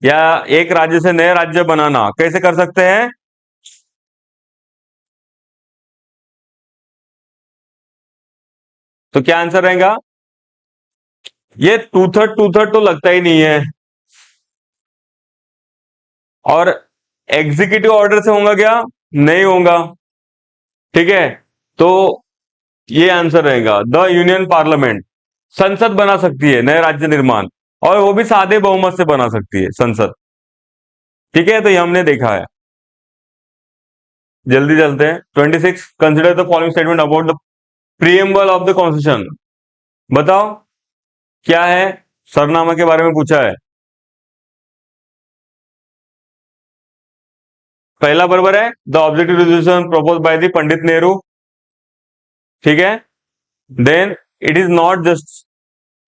या एक राज्य से नए राज्य बनाना, कैसे कर सकते हैं? तो क्या आंसर रहेगा? ये टू थर्ड तो लगता ही नहीं है। और एग्जीक्यूटिव ऑर्डर से होगा क्या? नहीं होगा। ठीक है, तो ये आंसर रहेगा द यूनियन पार्लियामेंट। संसद बना सकती है नए राज्य निर्माण, और वो भी सादे बहुमत से बना सकती है संसद। ठीक है, तो ये हमने देखा है। जल्दी चलते हैं। 26, consider the following statement about the preamble of the constitution. बताओ क्या है? सरनामा के बारे में पूछा है। पहला बराबर है, the objective resolution propose by the Pandit Nehru. ठीक है, then it is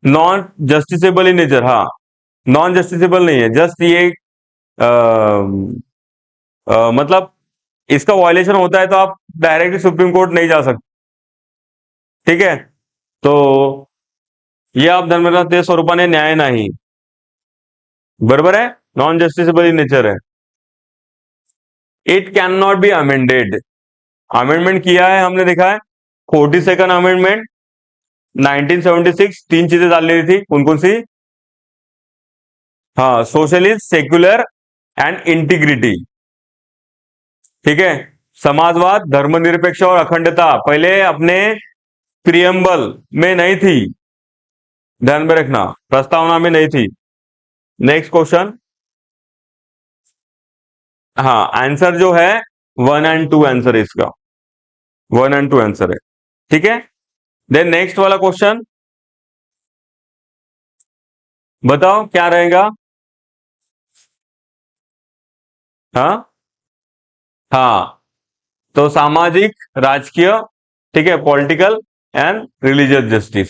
not justiciable in nature. हाँ, नॉन जस्टिसेबल नहीं है, जस्ट ये मतलब इसका वायलेशन होता है तो आप डायरेक्टली सुप्रीम कोर्ट नहीं जा सकते। ठीक है, तो ये आप धर्मेंद्र ते स्वरूपाने न्याय नाही, बरोबर है, नॉन जस्टिसेबल इन नेचर है। It can not be amended. Amendment किया है हमने देखा है, 42nd अमेंडमेंट 1976। 3 चीजें डाल ली थी, कौन कौन सी? हाँ, सोशलिस्ट, सेक्युलर एंड इंटीग्रिटी। ठीक है, समाजवाद, धर्मनिरपेक्ष और अखंडता पहले अपने प्रियम्बल में नहीं थी, ध्यान में रखना, प्रस्तावना में नहीं थी। Next question. हाँ, आंसर जो है 1 एंड 2 आंसर है इसका, 1 एंड 2 आंसर है। ठीक है, देन नेक्स्ट वाला क्वेश्चन बताओ क्या रहेगा? हाँ हाँ, तो सामाजिक, राजकीय, ठीक है, पॉलिटिकल एंड रिलीजियस जस्टिस,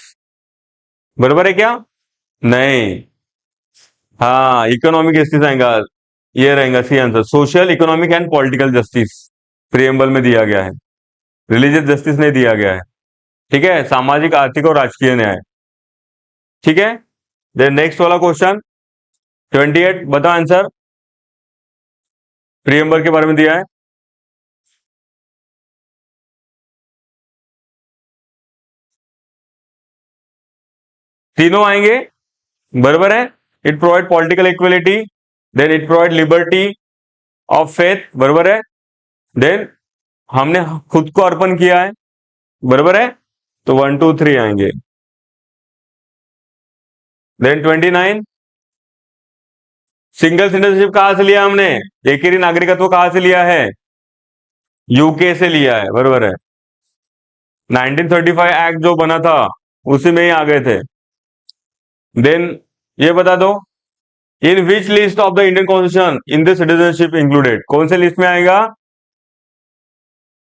बराबर है क्या? नहीं, हाँ, इकोनॉमिक जस्टिस आएगा, ये रहेगा C answer, social, economic and political justice preamble में दिया गया है, रिलीजियस जस्टिस नहीं दिया गया है। ठीक है, सामाजिक, आर्थिक और राजकीय न्याय। ठीक है, देन नेक्स्ट वाला क्वेश्चन 28, बताओ आंसर, प्रियम्बल के बारे में दिया है। तीनों आएंगे, बराबर है। It provide political equality, then it provide liberty of faith, बराबर है। देन हमने खुद को अर्पण किया है, बराबर है, तो 1 2 3 आएंगे। देन 29, सिंगल सिटीजनशिप कहां से लिया हमने? एक ही नागरिकत्व कहां से लिया है? यूके से लिया है, बराबर है। 1935 एक्ट जो बना था उसी में ही आ गए थे। देन ये बता दो, in which list of the Indian constitution in the citizenship included, कौन से लिस्ट में आएगा?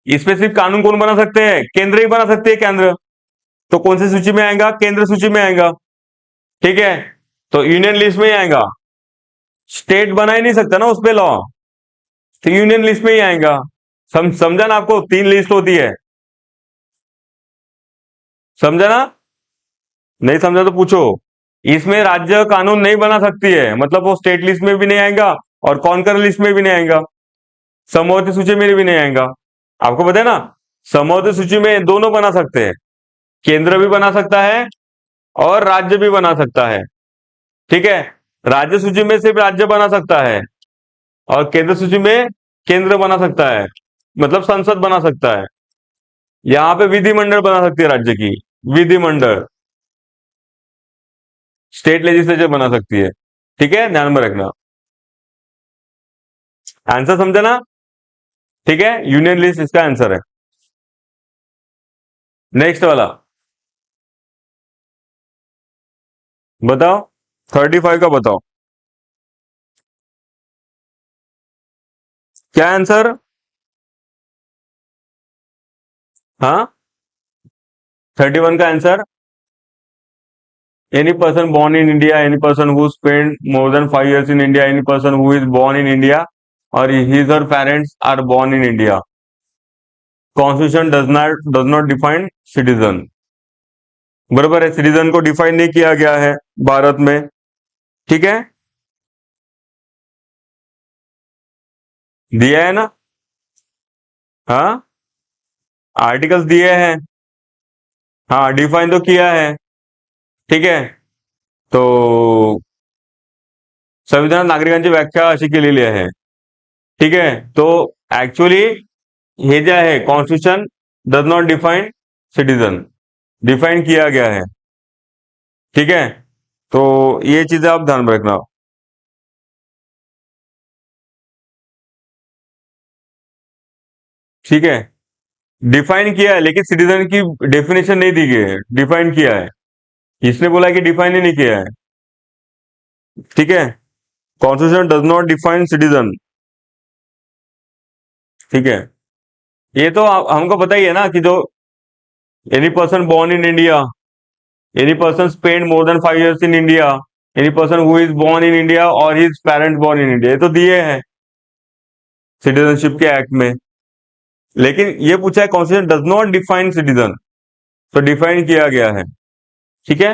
इसमें सिर्फ कानून कौन बना सकते हैं? केंद्र ही बना सकते हैं, केंद्र। तो कौन सी सूची में आएगा? केंद्र सूची में आएगा। ठीक है, तो यूनियन लिस्ट में ही आएगा, स्टेट बना ही नहीं सकता ना उस पे लॉ, तो यूनियन लिस्ट में ही आएगा। समझा ना आपको? 3 लिस्ट होती है, समझा ना? नहीं समझा तो पूछो। इसमें राज्य कानून नहीं बना सकती है, मतलब वो स्टेट लिस्ट में भी नहीं आएगा और कॉन्कर लिस्ट में भी नहीं आएगा, समवर्ती सूची में भी नहीं आएगा। आपको पता है ना, समवर्ती सूची में दोनों बना सकते हैं, केंद्र भी बना सकता है और राज्य भी बना सकता है। ठीक है, राज्य सूची में सिर्फ राज्य बना सकता है और केंद्र सूची में केंद्र बना सकता है, मतलब संसद बना सकता है। यहाँ पे विधिमंडल बना सकती है राज्य की, विधिमंडल, स्टेट लेजिस्लेचर बना सकती है। ठीक है, ध्यान में रखना। आंसर समझा ना? ठीक है, यूनियन लिस्ट इसका आंसर है। नेक्स्ट वाला बताओ, 35 का बताओ क्या आंसर। हाँ, 31 का answer, any person born in India, any person who spent more than 5 years in India, any person who is born in India or his or parents are born in India. Constitution does not define citizen. बराबर है, सिटीजन को डिफाइन नहीं किया गया है भारत में। ठीक है, दिया है ना? हाँ, आर्टिकल्स दिए हैं। हाँ, डिफाइन तो किया है। ठीक है, तो संविधान नागरिकांची व्याख्या अशी केलेली आहे। ठीक है, तो एक्चुअली हे जे आहे constitution does not define citizen, define किया गया है। ठीक है, तो ये चीजें आप ध्यान में रखना। ठीक है, डिफाइन किया है लेकिन सिटीजन की डेफिनेशन नहीं दी गई है, डिफाइन किया है। इसने बोला कि डिफाइन ही नहीं किया है। ठीक है, constitution does not define citizen. ठीक है, ये तो हमको पता ही है ना कि जो any person born in India, any person spent more than 5 years in India, any person who is born in India or his parents born in India, ये तो दिए हैं सिटीजनशिप के एक्ट में। लेकिन ये पूछा है constitution does not define citizen, तो डिफाइन किया गया है। ठीक है,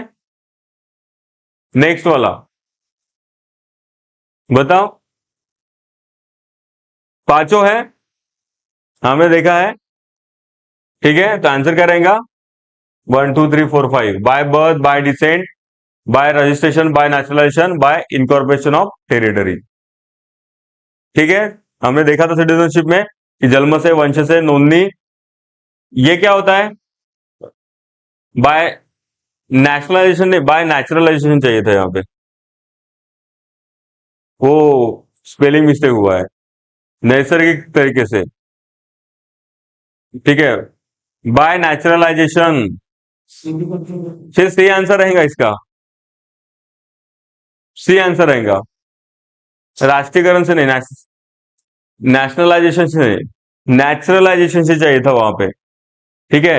नेक्स्ट वाला बताओ, पांचों है, हमने देखा है। ठीक है, तो आंसर क्या रहेगा? 1 2 3 4 5, by birth, bye decent, bye registration, bye naturalisation, bye incorporation of territory. ठीक है, हमने देखा था सिटीजनशिप में कि जन्म से, वंश से, नोंदनी, ये क्या होता है? बाय नेशनलाइजेशन नहीं, बाय नेचुरलाइजेशन चाहिए था यहाँ पे, वो स्पेलिंग मिस्टेक हुआ है, नैसर्गिक तरीके से। ठीक है, बाय नेचुरलाइजेशन, फिर सी आंसर रहेगा इसका, सी आंसर रहेगा। राष्ट्रीयकरण से नहीं, नेशनलाइजेशन से नहीं, नेचुरलाइजेशन से चाहिए था वहां पे। ठीक है,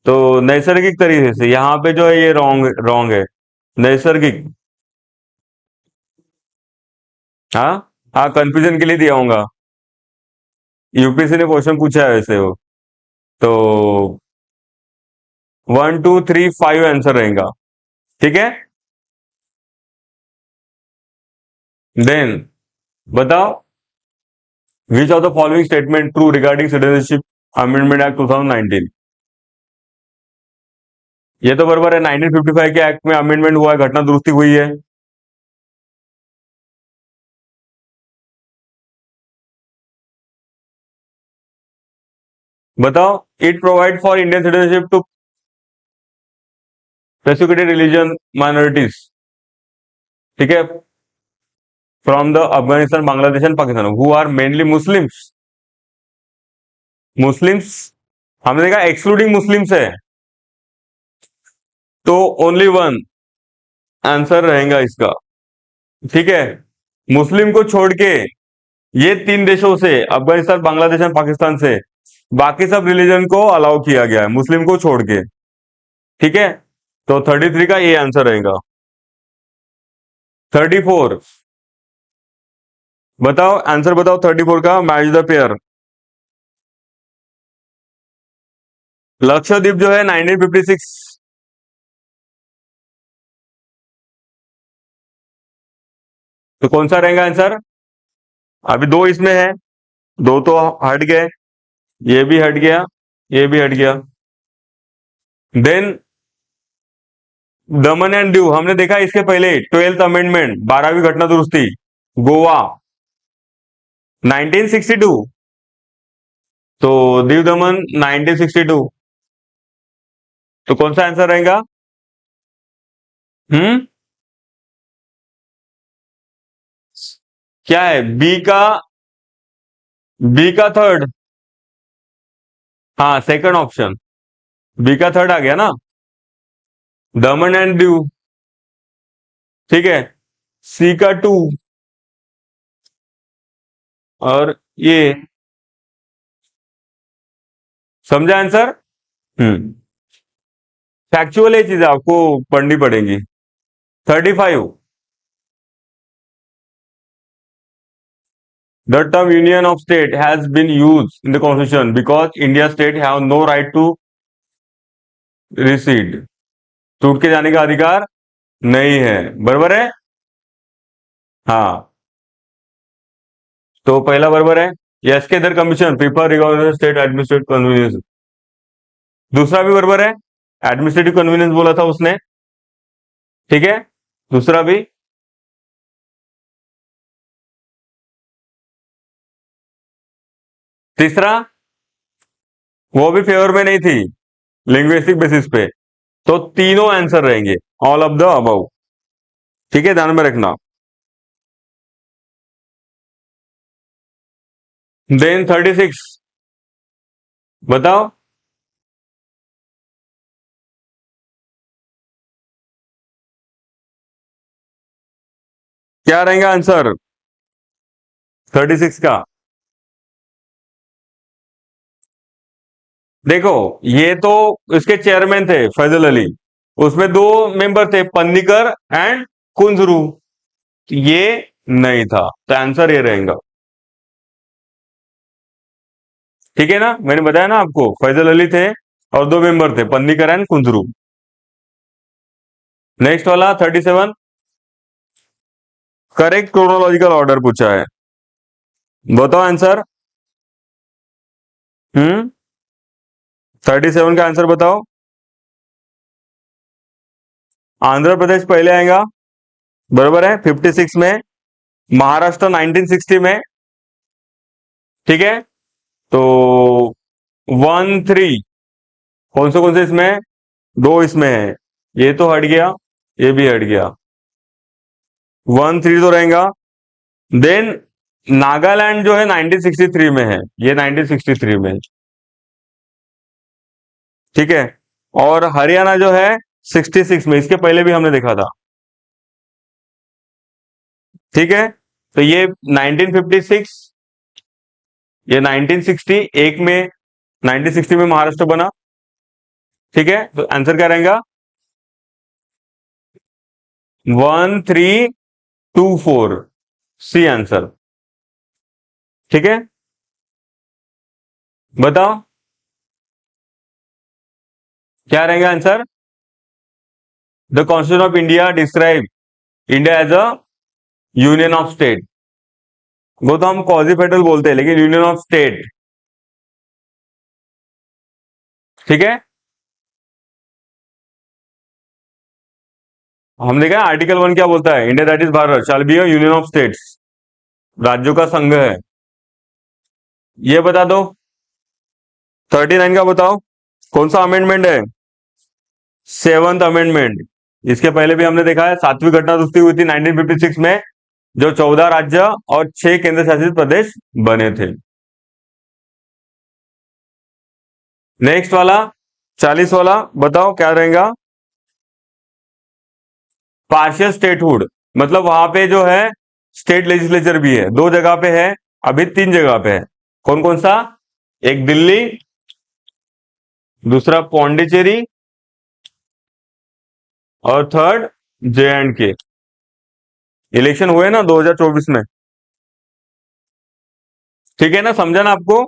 तो नैसर्गिक तरीके से, यहाँ पे जो है ये रॉन्ग रॉन्ग है, नैसर्गिक। हाँ, हाँ, कंफ्यूजन के लिए दिया होगा, यूपीएससी ने क्वेश्चन पूछा है वैसे वो। तो 1 2 3 5 आंसर रहेगा। ठीक है, देन बताओ, विच of the following statement true regarding citizenship amendment act 2019। ये तो बराबर है, 1955 के एक्ट में अमेंडमेंट हुआ है, घटना दुरुस्ती हुई है। बताओ, it provide for Indian citizenship to persecuted religion minorities. ठीक है, from the Afghanistan, Bangladesh and Pakistan, who are mainly Muslims. Muslims हमने देखा एक्सक्लूडिंग मुस्लिम्स है, तो ओनली वन आंसर रहेगा इसका। ठीक है, मुस्लिम को छोड़ के ये तीन देशों से, अफगानिस्तान, बांग्लादेश एंड पाकिस्तान से, बाकी सब रिलीजन को अलाउ किया गया है, मुस्लिम को छोड़ के। ठीक है, तो 33 का ये आंसर रहेगा। 34 बताओ, आंसर बताओ 34 का, मैच द पेयर। लक्षद्वीप जो है 1956 तो कौन सा रहेगा आंसर? अभी दो इसमें है, दो तो हट गए, ये भी हट गया, ये भी हट गया। देन दमन एंड दीव हमने देखा इसके पहले 12th अमेंडमेंट, 12वीं घटना दुरुस्ती, गोवा 1962, तो दीव दमन 1962, तो कौन सा आंसर रहेगा? हम्म, क्या है? बी का थर्ड, हाँ सेकंड ऑप्शन, बी का थर्ड आ गया ना, दमन एंड दीव, ठीक है। सी का टू, और ये, समझा आंसर? हम्म, फैक्चुअल ये चीज आपको पढ़नी पड़ेगी। 35, the term union of state has been used in the constitution because India state have no right to recede, टूट के जाने का अधिकार नहीं है, बराबर है? हाँ, तो पहला बराबर है। Yes K Dar commission prefer recognise state administrative convenience, दूसरा भी बराबर है, एडमिनिस्ट्रेटिव कन्वीनियंस बोला था उसने, ठीक है, दूसरा भी। तीसरा, वो भी फेवर में नहीं थी, लिंग्विस्टिक बेसिस पे, तो तीनों आंसर रहेंगे, ऑल ऑफ द अबव, ठीक है, ध्यान में रखना। देन 36, बताओ क्या रहेगा आंसर 36 का? देखो, ये तो इसके चेयरमैन थे फैजल अली, उसमें दो मेंबर थे पन्नीकर एंड कुंजरू, ये नहीं था, तो आंसर ये रहेगा, ठीक है ना, मैंने बताया ना आपको, फैजल अली थे और दो मेंबर थे पन्नीकर एंड कुंजरू। नेक्स्ट वाला 37, करेक्ट क्रोनोलॉजिकल ऑर्डर पूछा है, बताओ आंसर। 37 का आंसर बताओ। आंध्र प्रदेश पहले आएगा, बराबर है, 56 में, महाराष्ट्र 1960 में, ठीक है, तो 1 3, कौन से इसमें, दो इसमें है, ये तो हट गया, ये भी हट गया, 1 3 तो रहेगा। देन नागालैंड जो है 1963 में है, ये 1963 में, ठीक है, और हरियाणा जो है 66 में, इसके पहले भी हमने देखा था, ठीक है, तो ये 1956, ये 1960, एक में 1960 में महाराष्ट्र बना, ठीक है, तो आंसर क्या रहेगा? 1324, सी आंसर, ठीक है, बताओ क्या रहेगा answer? The constitution of India describe India as a union of state, वो तो हम क्वाजी फेडरल बोलते हैं, लेकिन यूनियन ऑफ स्टेट, ठीक है। हम देखा आर्टिकल 1 क्या बोलता है, India that is Bharat shall be a union of states, राज्यों का संघ है, ये बता दो। 39 का बताओ, कौन सा अमेंडमेंट है? 7th अमेंडमेंट, इसके पहले भी हमने देखा है, 7वीं घटना दुरुस्ती हुई थी 1956 में, जो 14 राज्य और 6 केंद्र शासित प्रदेश बने थे। नेक्स्ट वाला 40 वाला बताओ क्या रहेगा? पार्शियल स्टेटहुड, मतलब वहां पे जो है स्टेट लेजिस्लेचर भी है, दो जगह पे है, अभी 3 जगह पे है, कौन कौन सा? एक दिल्ली, दूसरा पौंडीचेरी, और थर्ड J&K। इलेक्शन हुए ना 2024 में, ठीक है ना, समझा ना आपको?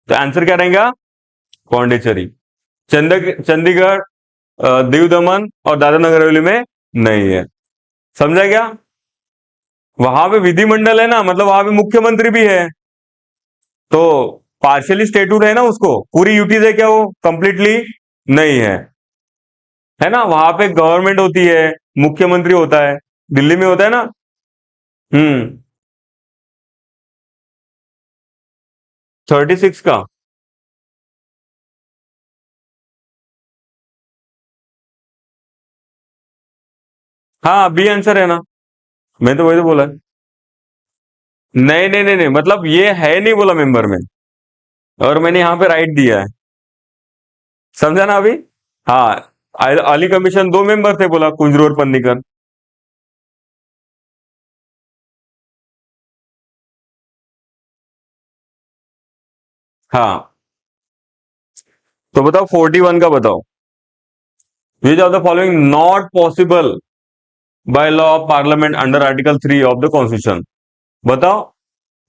तो आंसर क्या रहेगा? पौंडीचेरी। चंडीगढ़, दीव दमन और दादरा नगर हवेली में नहीं है, समझा क्या? वहां पे विधिमंडल है ना, मतलब वहां पे मुख्यमंत्री भी है, तो पार्शियली स्टेटहुड है ना, उसको पूरी यूटीज है क्या, वो कंप्लीटली नहीं है ना। वहां पे गवर्नमेंट होती है, मुख्यमंत्री होता है, दिल्ली में होता है ना। हम्म। 36 का। हाँ, बी आंसर है ना, मैं तो वही तो बोला। नहीं नहीं नहीं नहीं, मतलब ये है नहीं बोला मेंबर में, और मैंने यहाँ पे राइट दिया है, समझा ना अभी। हाँ, अली कमीशन 2 मेंबर थे बोला, कुंजरू और पन्नीकर। हाँ, तो बताओ 41 का बताओ। विच of the following not possible by law of parliament under article 3 of the constitution. बताओ,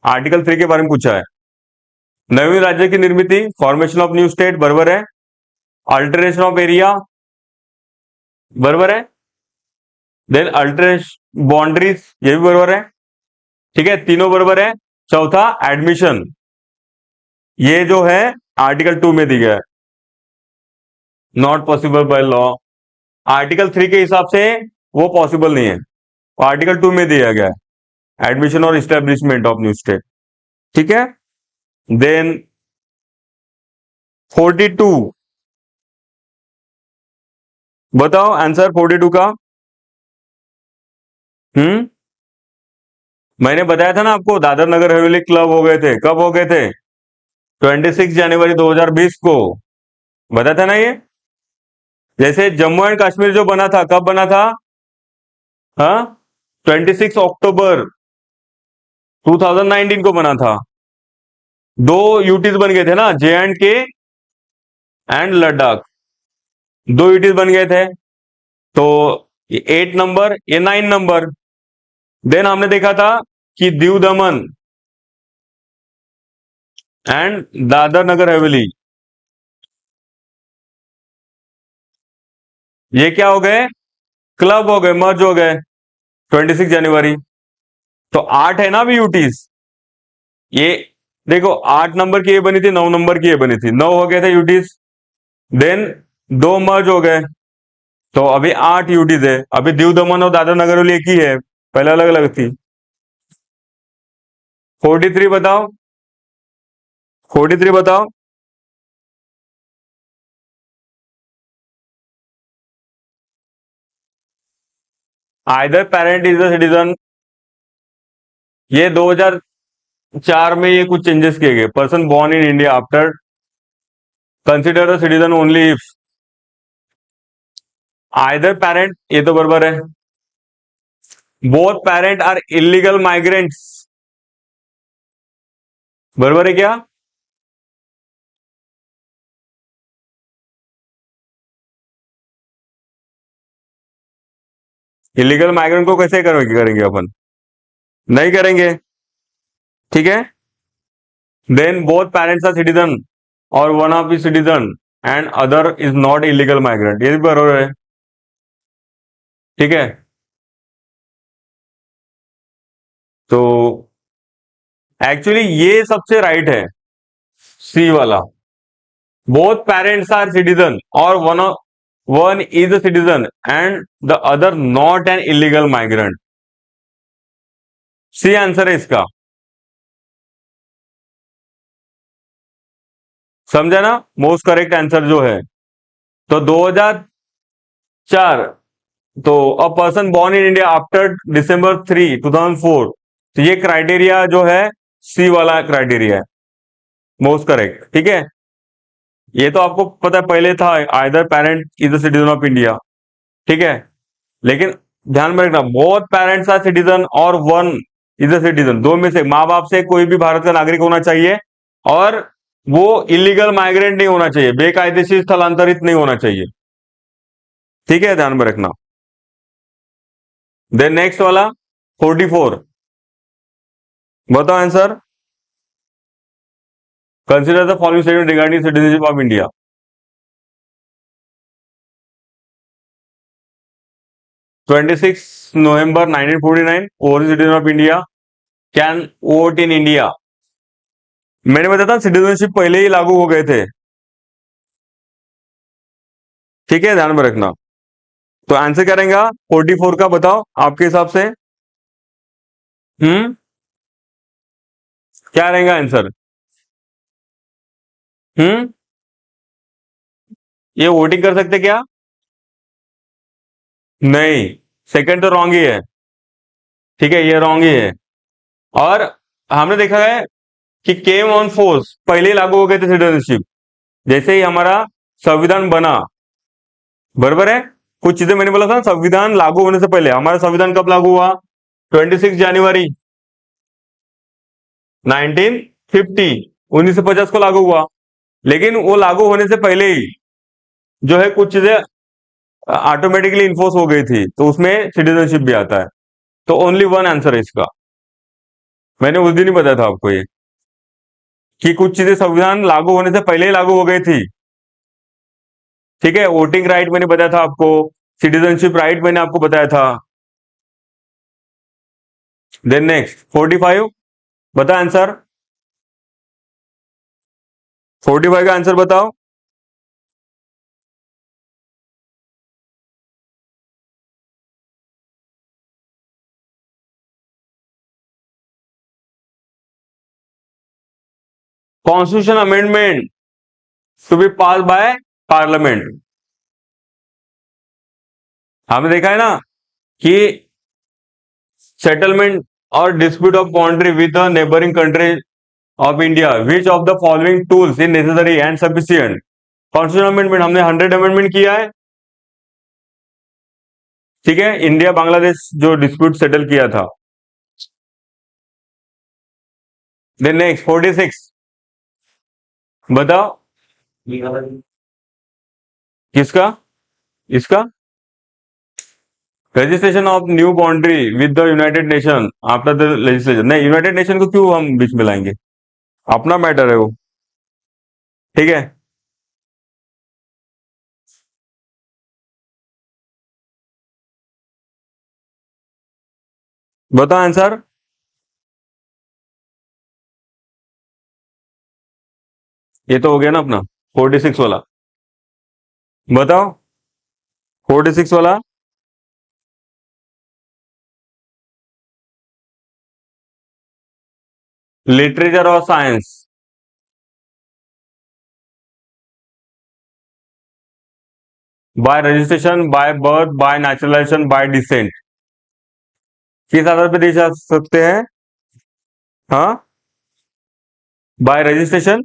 आर्टिकल 3 के बारे में पूछा है। नवीन राज्य की निर्मित, फॉर्मेशन ऑफ न्यू स्टेट बराबर है, अल्टरेशन ऑफ एरिया बराबर है, देन अल्टरेशन बाउंड्रीज ये भी बराबर है, ठीक है, तीनों बराबर है। चौथा एडमिशन, ये जो है आर्टिकल 2 में दी गया है, not possible by law. Article 3 के हिसाब से वो पॉसिबल नहीं है, आर्टिकल 2 में दिया गया है, एडमिशन और इस्टेब्लिशमेंट ऑफ न्यू स्टेट, ठीक है। देन 42, बताओ आंसर 42 का। हम्म। मैंने बताया था ना आपको, दादर नगर हवेली क्लब हो गए थे, कब हो गए थे? 26 जनवरी 2020 को, बताया था ना ये। जैसे जम्मू एंड कश्मीर जो बना था, कब बना था? हाँ, 26 अक्टूबर 2019 को बना था। दो यूटीज बन गए थे ना, J&K एंड लद्दाख, दो यूटीज बन गए थे। तो ये 8 नंबर, ये 9 नंबर। देन हमने देखा था कि दीव दमन एंड दादर नगर हवेली, ये क्या हो गए? क्लब हो गए, मर्ज हो गए 26 जनवरी। तो 8 है ना अभी यूटीज, ये देखो, 8 नंबर की ये बनी थी, 9 नंबर की ये बनी थी, 9 हो गए थे यूटीज। देन दो मर्ज हो गए, तो अभी 8 यूटीज है। अभी दीव दमन और दादर नगर हवेली एक ही है, पहले अलग अलग थी। 43 बताओ, 43 बताओ। Either parent is a citizen, ये 2004 में ये कुछ चेंजेस किए गए। Person born in India after consider a citizen only if, either parent, ये तो बराबर है। Both parent are illegal migrants, बराबर है क्या? इलीगल माइग्रेंट को कैसे करेंगे अपन? नहीं करेंगे, ठीक है। Then both parents are citizen और one of the citizen and other is not illegal migrant, ये भी बराबर है, ठीक है। तो एक्चुअली ये सबसे राइट है, सी वाला। बोथ पेरेंट्स आर सिटीजन और one is a citizen and the other not an illegal migrant, C answer है इसका, समझा ना। मोस्ट करेक्ट आंसर जो है, तो 2004, तो a person born in India after December 3, 2004, तो ये क्राइटेरिया जो है सी वाला क्राइटेरिया है, मोस्ट करेक्ट, ठीक है। ये तो आपको पता है, पहले था either parent is the citizen of India, ठीक है। लेकिन ध्यान में रखना, बोथ पेरेंट्स आर सिटीजन और वन इज अ सिटीजन, दो में से माँ बाप से कोई भी भारत का नागरिक होना चाहिए, और वो इलीगल माइग्रेंट नहीं होना चाहिए, बेकायदेशीर स्थलांतरित नहीं होना चाहिए, ठीक है, ध्यान में रखना। देन नेक्स्ट वाला 44, बताओ answer. Consider the following statement regarding citizenship of India. 26 November 1949 overseas citizen of India can vote in India. मैंने बताया था सिटीजनशिप पहले ही लागू हो गए थे। ठीक है, ध्यान में रखना। तो आंसर क्या रहेगा 44 का, बताओ आपके हिसाब से। हम्म, क्या रहेगा आंसर? हम्म, ये वोटिंग कर सकते क्या? नहीं, सेकंड तो रॉन्ग ही है। ठीक है, ये रॉन्ग ही है। और हमने देखा है कि केम ऑन फोर्स पहले ही लागू हो गए थे सिटीजनशिप, जैसे ही हमारा संविधान बना। बराबर है। कुछ चीजें मैंने बोला था संविधान लागू होने से पहले। हमारा संविधान कब लागू हुआ? 26 जनवरी 1950, 1950 को लागू हुआ। लेकिन वो लागू होने से पहले ही जो है कुछ चीजें ऑटोमेटिकली इन्फोर्स हो गई थी, तो उसमें सिटीजनशिप भी आता है। तो ओनली वन आंसर है इसका। मैंने उस दिन ही बताया था आपको ये, कि कुछ चीजें संविधान लागू होने से पहले ही लागू हो गई थी। ठीक है, वोटिंग राइट मैंने बताया था आपको, सिटीजनशिप राइट मैंने आपको बताया था। देन नेक्स्ट 45, बता आंसर। 45 का आंसर बताओ। Constitution amendment to be pass by parliament. हमने देखा है ना कि सेटलमेंट और dispute of boundary with the neighbouring country of India, which of the following tools is necessary and sufficient. Constitution amendment हमने 100 अमेंडमेंट किया है। ठीक है, इंडिया बांग्लादेश जो डिस्प्यूट सेटल किया था। देन नेक्स्ट 46, बताओ किसका? इसका registration of new boundary with the United nation after the legislation. नहीं, यूनाइटेड नेशन को क्यों हम बीच में लाएंगे, अपना मैटर है वो। ठीक है, बताओ आंसर। ये तो हो गया ना अपना 46 वाला। बताओ 46 वाला। लिटरेचर और science, bye registration, by birth, bye naturalisation, bye decent, किस आधार पर दिए जा सकते हैं? हाँ, बाय रजिस्ट्रेशन।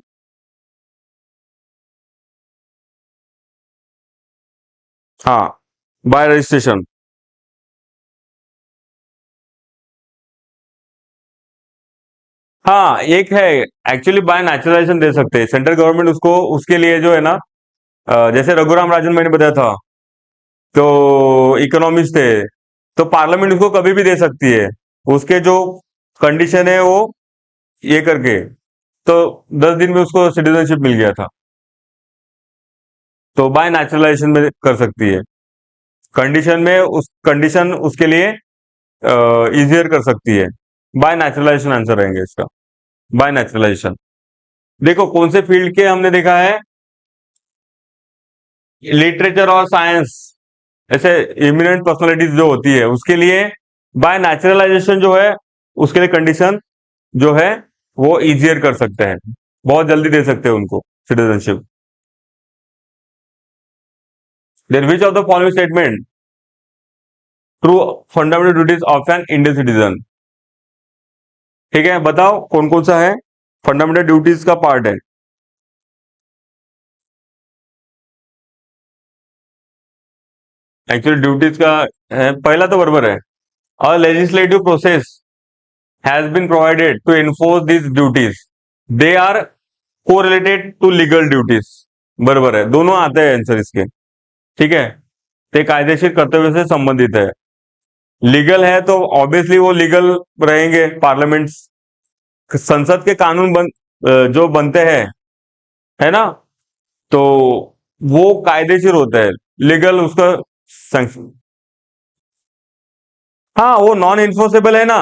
हाँ, बाय रजिस्ट्रेशन। हाँ, एक है, एक्चुअली बाय नेचुरलाइजेशन दे सकते हैं सेंट्रल गवर्नमेंट उसको, उसके लिए जो है ना, जैसे रघुराम राजन मैंने बताया था, तो इकोनॉमिस्ट थे, तो पार्लियामेंट उसको कभी भी दे सकती है। उसके जो कंडीशन है वो ये करके, तो 10 दिन में उसको सिटीजनशिप मिल गया था। तो बाय नेचुरलाइजेशन में कर सकती है, कंडीशन में उस कंडीशन उसके लिए इजियर कर सकती है। बाय नेचुरलाइजेशन आंसर रहेंगे इसका, बाय नेचुरलाइजेशन। देखो कौन से फील्ड के हमने देखा है, लिटरेचर और साइंस, ऐसे इमिनेंट पर्सनालिटीज जो होती है उसके लिए बाय नेचुरलाइजेशन जो है, उसके लिए कंडीशन जो है वो इजियर कर सकते हैं, बहुत जल्दी दे सकते हैं उनको citizenship. Then which of the following statement true fundamental duties of an Indian citizen. ठीक है, बताओ कौन कौन सा है, फंडामेंटल ड्यूटीज का पार्ट है। एक्चुअली ड्यूटीज का है, पहला तो बराबर है। A legislative process has been provided to enforce this duties, they are correlated to legal duties. बराबर है, दोनों आते हैं आंसर इसके। ठीक है, ते कायदेशीर कर्तव्य से संबंधित है। लीगल है तो ऑब्वियसली वो लीगल रहेंगे, पार्लियामेंट संसद के कानून जो बनते हैं, है ना, तो वो कायदेशीर होता है, लीगल उसका हाँ, वो नॉन इन्फोर्सेबल है ना।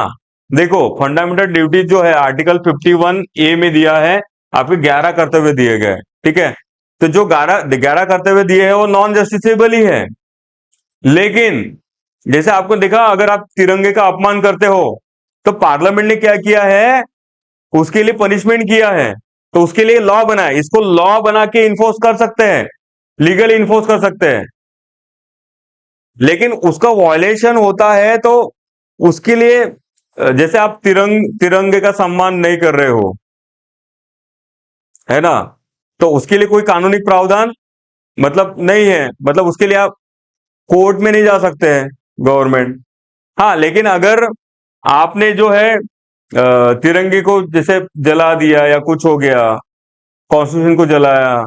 देखो, फंडामेंटल ड्यूटी जो है आर्टिकल 51A में दिया है, आपके 11 कर्तव्य दिए गए। ठीक है, तो जो 11 कर्तव्य दिए हैं वो नॉन जस्टिसेबल ही है। लेकिन जैसे आपको देखा, अगर आप तिरंगे का अपमान करते हो तो पार्लियामेंट ने क्या किया है, उसके लिए पनिशमेंट किया है। तो उसके लिए लॉ बना है, इसको लॉ बना के इन्फोर्स कर सकते हैं, लीगली इन्फोर्स कर सकते हैं। लेकिन उसका वॉयलेशन होता है तो उसके लिए जैसे आप तिरंगे का सम्मान नहीं कर रहे हो, है ना, तो उसके लिए कोई कानूनी प्रावधान मतलब नहीं है, मतलब उसके लिए आप कोर्ट में नहीं जा सकते हैं, गवर्नमेंट। हाँ, लेकिन अगर आपने जो है तिरंगे को जैसे जला दिया या कुछ हो गया, कॉन्स्टिट्यूशन को जलाया,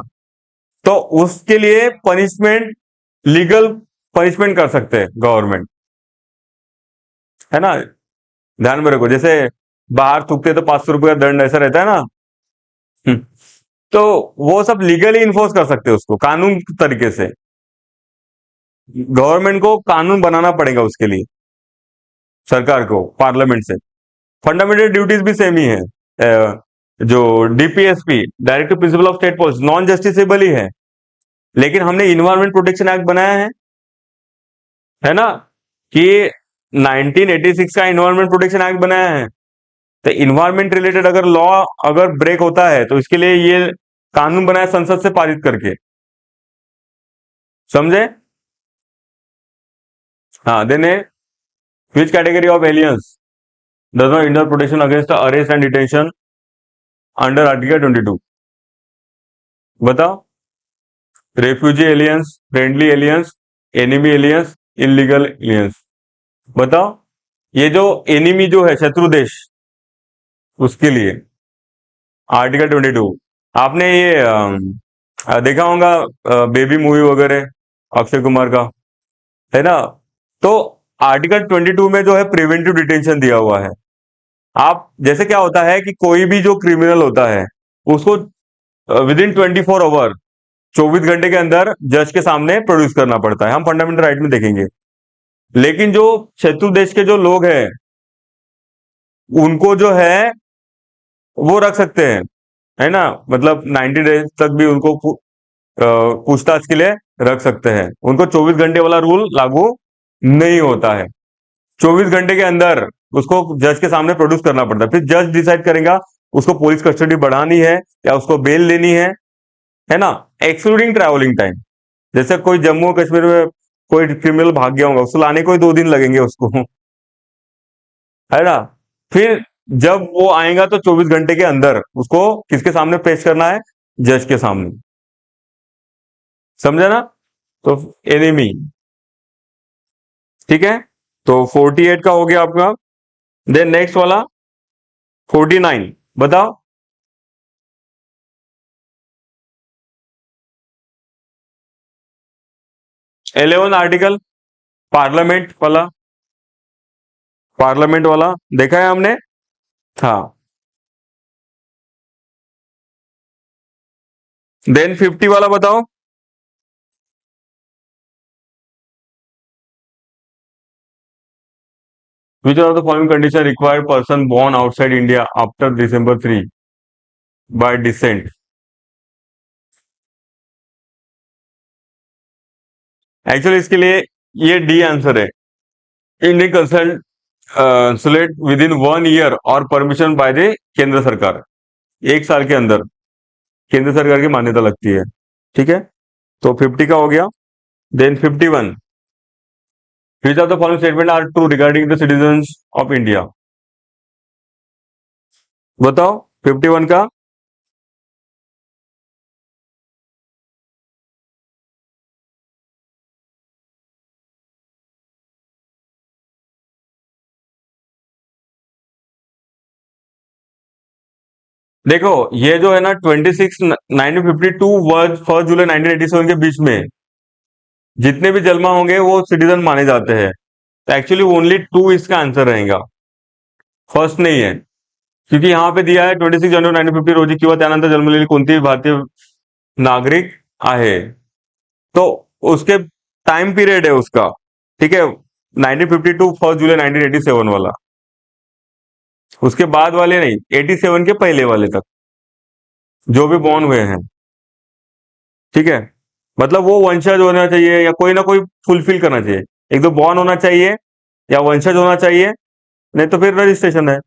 तो उसके लिए पनिशमेंट, लीगल पनिशमेंट कर सकते हैं गवर्नमेंट, है ना। ध्यान में रखो, जैसे बाहर थूकते तो 500 रुपये का दंड ऐसा रहता है ना। हम्म, तो वो सब लीगली इन्फोर्स कर सकते हैं उसको कानून तरीके से। गवर्नमेंट को कानून बनाना पड़ेगा उसके लिए, सरकार को पार्लियामेंट से। फंडामेंटल ड्यूटीज भी सेम ही है। जो DPSP, directive principle of state policy, non justiciable ही है। लेकिन हमने इन्वायरमेंट प्रोटेक्शन एक्ट बनाया है ना, कि 1986 का इन्वायरमेंट प्रोटेक्शन एक्ट बनाया है। तो इन्वायरमेंट रिलेटेड अगर लॉ अगर ब्रेक होता है तो इसके लिए ये कानून बनाया संसद से पारित करके, समझे। हाँ, देन है, which category of aliens does not इंडर protection against arrest and detention under article 22? बताओ। Refugee aliens, friendly aliens, enemy aliens, illegal aliens. बताओ। ये जो एनिमी जो है, शत्रु देश, उसके लिए आर्टिकल 22। आपने ये देखा होगा बेबी मूवी वगैरह, अक्षय कुमार का, है ना। तो आर्टिकल 22 में जो है प्रिवेंटिव डिटेंशन दिया हुआ है। आप जैसे क्या होता है कि कोई भी जो क्रिमिनल होता है उसको विद इन 24 आवर, 24 घंटे के अंदर जज के सामने प्रोड्यूस करना पड़ता है, हम फंडामेंटल राइट में देखेंगे। लेकिन जो शत्रु देश के जो लोग हैं उनको जो है वो रख सकते हैं, है ना, मतलब 90 डेज तक भी उनको पूछताछ के लिए रख सकते हैं। उनको 24 घंटे वाला रूल लागू नहीं होता है। 24 घंटे के अंदर उसको जज के सामने प्रोड्यूस करना पड़ता है, फिर जज डिसाइड करेगा उसको पुलिस कस्टडी बढ़ानी है या उसको बेल लेनी है ना, एक्सक्लूडिंग ट्रैवलिंग टाइम। जैसे कोई जम्मू कश्मीर में कोई क्रिमिनल भाग गया होगा, उसको लाने को ही 2 दिन लगेंगे उसको, है ना। फिर जब वो आएगा तो 24 घंटे के अंदर उसको किसके सामने पेश करना है, जज के सामने, समझे ना। तो एनिमी, ठीक है। तो 48 का हो गया आपका। देन नेक्स्ट वाला 49, बताओ। 11 आर्टिकल, पार्लियामेंट वाला, पार्लियामेंट वाला देखा है हमने। हाँ। देन 50 वाला बताओ। Which are the following condition required person born outside India after December 3 by descent? Actually इसके लिए ये डी आंसर है। Indian consult with in 1 year और परमिशन बाय द केंद्र सरकार, 1 साल के अंदर केंद्र सरकार की मान्यता लगती है। ठीक है, तो 50 का हो गया। Then 51, which of the following statement are true regarding the citizens of India? बताओ 51 का। देखो, ये जो है ना 26 1952 वर्ष 1 जुलाई 1987 के बीच में जितने भी जन्मा होंगे वो सिटीजन माने जाते हैं। तो एक्चुअली ओनली 2 इसका आंसर रहेगा, फर्स्ट नहीं है। क्योंकि यहाँ पे दिया है 26 जानेवारी 1950 रोजी किंवा त्यानंतर जन्मलेली कोणतीही भारतीय नागरिक आहे, तो उसके टाइम पीरियड है उसका। ठीक है, 1952 1 जुलाई 1987 वाला, उसके बाद वाले नहीं, 87 के पहले वाले तक जो भी बॉर्न हुए हैं, ठीक है। मतलब वो वंशज होना चाहिए या कोई ना कोई फुलफिल करना चाहिए, एक तो बॉर्न होना चाहिए या वंशज होना चाहिए, नहीं तो फिर रजिस्ट्रेशन है।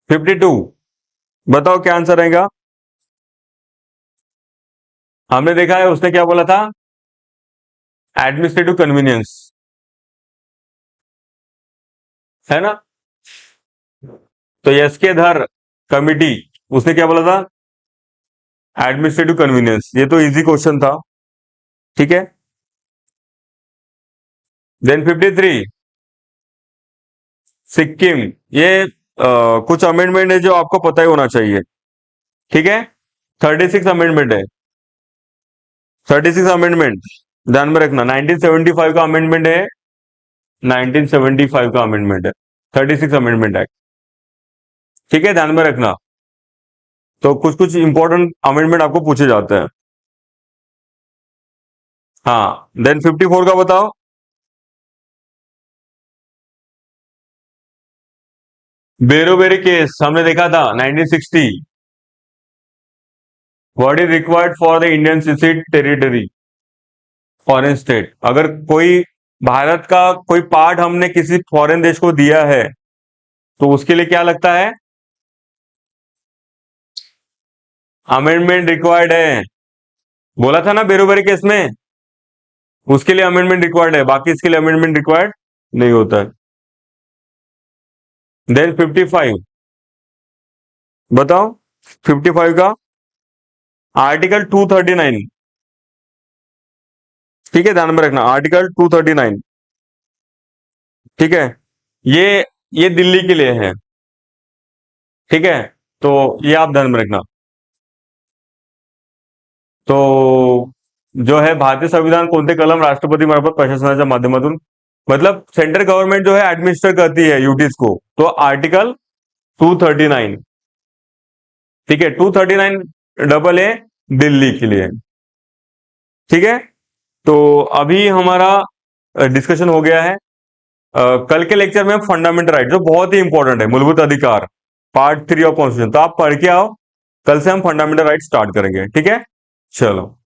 52, बताओ क्या आंसर रहेगा। हमने देखा है उसने क्या बोला था, एडमिनिस्ट्रेटिव कन्वीनियंस, है ना। तो यस के धर कमिटी, उसने क्या बोला था, एडमिनिस्ट्रेटिव कन्वीनियंस। ये तो इजी क्वेश्चन था, ठीक है। देन 53 सिक्किम, ये कुछ अमेंडमेंट है जो आपको पता ही होना चाहिए, ठीक है। 36 अमेंडमेंट है, 36 अमेंडमेंट, ध्यान में रखना। 1975 का अमेंडमेंट है, 1975 का अमेंडमेंट है, 36 अमेंडमेंट एक्ट, ठीक है, ध्यान में रखना। तो कुछ कुछ इंपॉर्टेंट अमेंडमेंट आपको पूछे जाते हैं। हाँ, देन 54 का बताओ। बेरोबेरी केस हमने देखा था 1960, what is required for the Indian ceded territory, foreign state. अगर कोई भारत का कोई पार्ट हमने किसी फॉरेन देश को दिया है तो उसके लिए क्या लगता है, अमेंडमेंट रिक्वायर्ड है। बोला था ना बेरोबेरी केस में, उसके लिए अमेंडमेंट रिक्वायर्ड है, बाकी इसके लिए अमेंडमेंट रिक्वायर्ड नहीं होता है। देन 55, बताओ 55 का आर्टिकल 239, ठीक है, ध्यान में रखना आर्टिकल 239, ठीक है। ये ये दिल्ली के लिए है, ठीक है, तो ये आप ध्यान में रखना। तो जो है भारतीय संविधान कोणते कलम राष्ट्रपती मार्फत प्रशासनाच्या माध्यमातून, मतलब सेंट्रल गवर्नमेंट जो है एडमिनिस्टर करती है यूटीज को, तो आर्टिकल 239, ठीक है, 239 डबल ए दिल्ली के लिए, ठीक है। तो अभी हमारा डिस्कशन हो गया है। कल के लेक्चर में फंडामेंटल राइट जो बहुत ही इंपॉर्टेंट है, मूलभूत अधिकार, पार्ट 3 ऑफ कॉन्स्टिट्यूशन, तो आप पढ़ के आओ। कल से हम फंडामेंटल राइट स्टार्ट करेंगे, ठीक है। चलो।